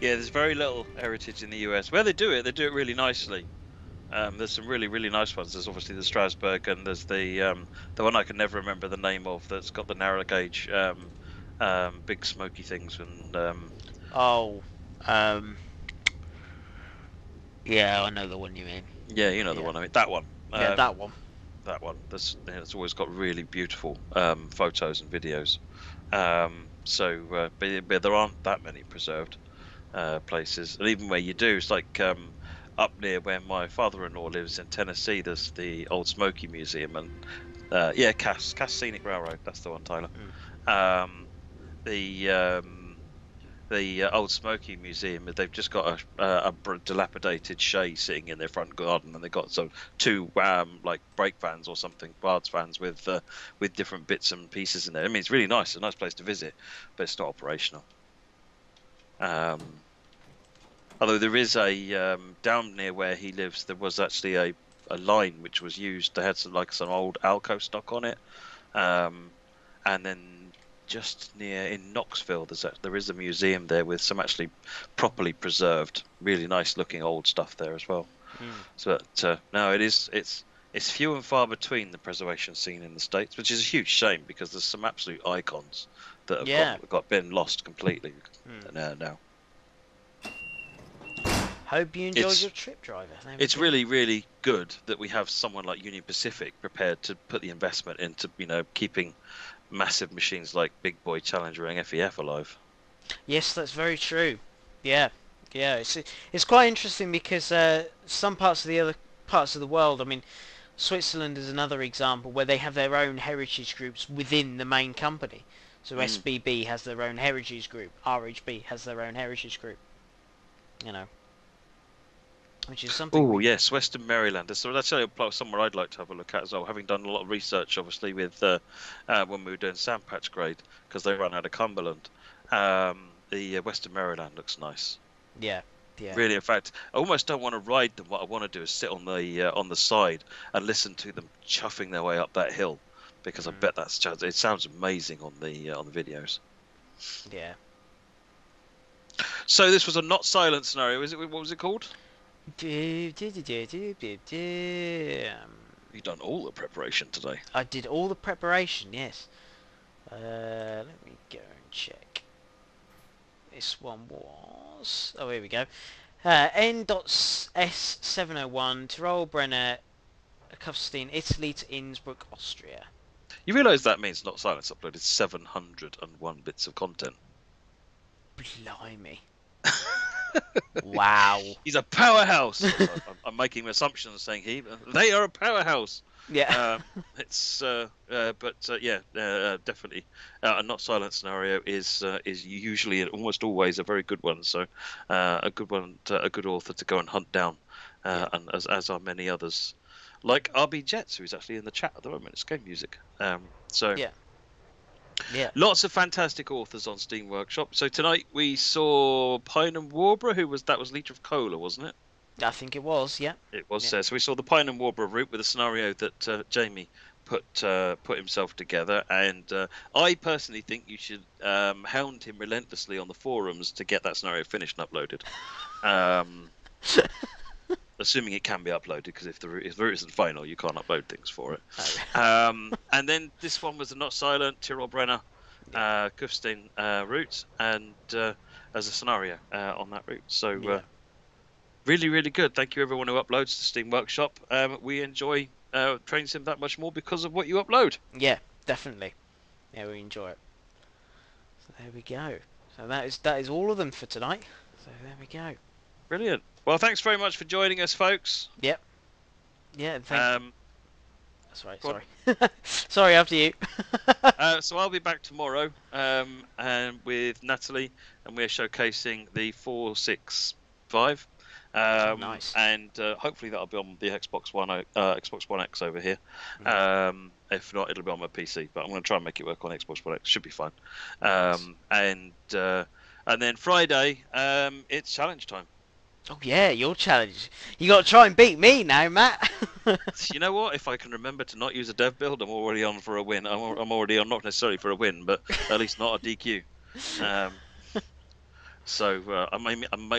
Yeah, there's very little heritage in the US. Where they do it really nicely. There's some really nice ones. There's obviously the Strasbourg, and there's the one I can never remember the name of, that's got the narrow gauge big smoky things. And yeah, I know the one you mean. Yeah, you know the one I mean. That one. Yeah, that one. That one. It's always got really beautiful photos and videos. But there aren't that many preserved places, and even where you do, it's like up near where my father-in-law lives in Tennessee. There's the Old Smoky Museum, and Cass Scenic Railroad. That's the one, Tyler. The Old Smoky Museum, they've just got a dilapidated shay sitting in their front garden, and they've got two like brake vans or something, barge vans with different bits and pieces in there. I mean, it's really nice. It's a nice place to visit, but it's not operational. Although there is a down near where he lives, there was actually a line which was used. They had some old Alco stock on it, and then just near in Knoxville, there is a museum there with some actually properly preserved, really nice looking old stuff there as well. So no, it's few and far between, the preservation scene in the States, which is a huge shame because there's some absolute icons that have been lost completely now. Hope you enjoyed your trip, driver. It's really good that we have someone like Union Pacific prepared to put the investment into keeping massive machines like Big Boy, Challenger, and FEF alive. Yes, that's very true. Yeah, yeah. It's quite interesting because some parts of the other parts of the world. I mean, Switzerland is another example where they have their own heritage groups within the main company. So Mm. SBB has their own heritage group. RHB has their own heritage group. You know, which is something Oh we. yes, Western Maryland. So that's actually somewhere I'd like to have a look at as well. Having done a lot of research, obviously, with when we were doing Sandpatch Grade, because they run out of Cumberland. The Western Maryland looks nice. Yeah, yeah. Really, in fact, I almost don't want to ride them. What I want to do is sit on the side and listen to them chuffing their way up that hill, because I bet it sounds amazing on the videos. Yeah. So this was a not silent scenario. What was it called? I You've done all the preparation today. did all the preparation, yes. Let me go and check. This one was... Oh, here we go. N.S701, Tirol Brenner, Kufstein, Italy to Innsbruck, Austria. You realise that means not silence uploaded 701 bits of content. Blimey. Wow. He's a powerhouse. I'm making assumptions saying they are a powerhouse. Yeah. Definitely. A not silent scenario is usually and almost always a very good one. So a good one, a good author to go and hunt down, and as are many others, like RB Jets, who's actually in the chat at the moment. It's game music. Yeah. Lots of fantastic authors on Steam Workshop. So tonight we saw Pine and Warborough, that was Leech of Cola, wasn't it? I think it was, yeah. It was. Yeah. So we saw the Pine and Warborough route with a scenario that Jamie put himself together, and I personally think you should hound him relentlessly on the forums to get that scenario finished and uploaded. Assuming it can be uploaded, because if the route isn't final, you can't upload things for it. And then this one was the Not Silent, Tirol Brenner, Kufstein route, and as a scenario on that route. So really, really good. Thank you everyone who uploads to Steam Workshop. We enjoy Train Sim that much more because of what you upload. Yeah, definitely. Yeah, we enjoy it. So there we go. So that is all of them for tonight. So there we go. Brilliant. Well, thanks very much for joining us, folks. Yep. Yeah, thanks. Sorry. On. Sorry, after you. So I'll be back tomorrow and with Natalie, and we're showcasing the 465. Nice. And hopefully that'll be on the Xbox One X over here. If not, it'll be on my PC. But I'm going to try and make it work on Xbox One X. Should be fine. Nice. And then Friday, it's challenge time. Oh yeah, your challenge. You got to try and beat me now, Matt. You know what? If I can remember to not use a dev build, I'm already on for a win. I'm already on, not necessarily for a win, but at least not a DQ.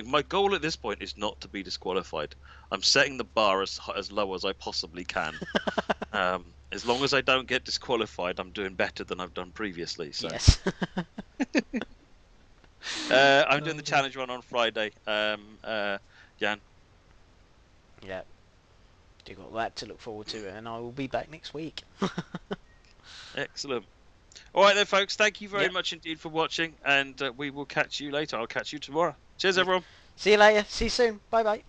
My goal at this point is not to be disqualified. I'm setting the bar as low as I possibly can. As long as I don't get disqualified, I'm doing better than I've done previously. So. Yes. I'm doing the challenge run on Friday. Jan. Yeah. You got that to look forward to, and I will be back next week. Excellent. All right then, folks. Thank you very much indeed for watching, and we will catch you later. I'll catch you tomorrow. Cheers, everyone. See you later. See you soon. Bye bye.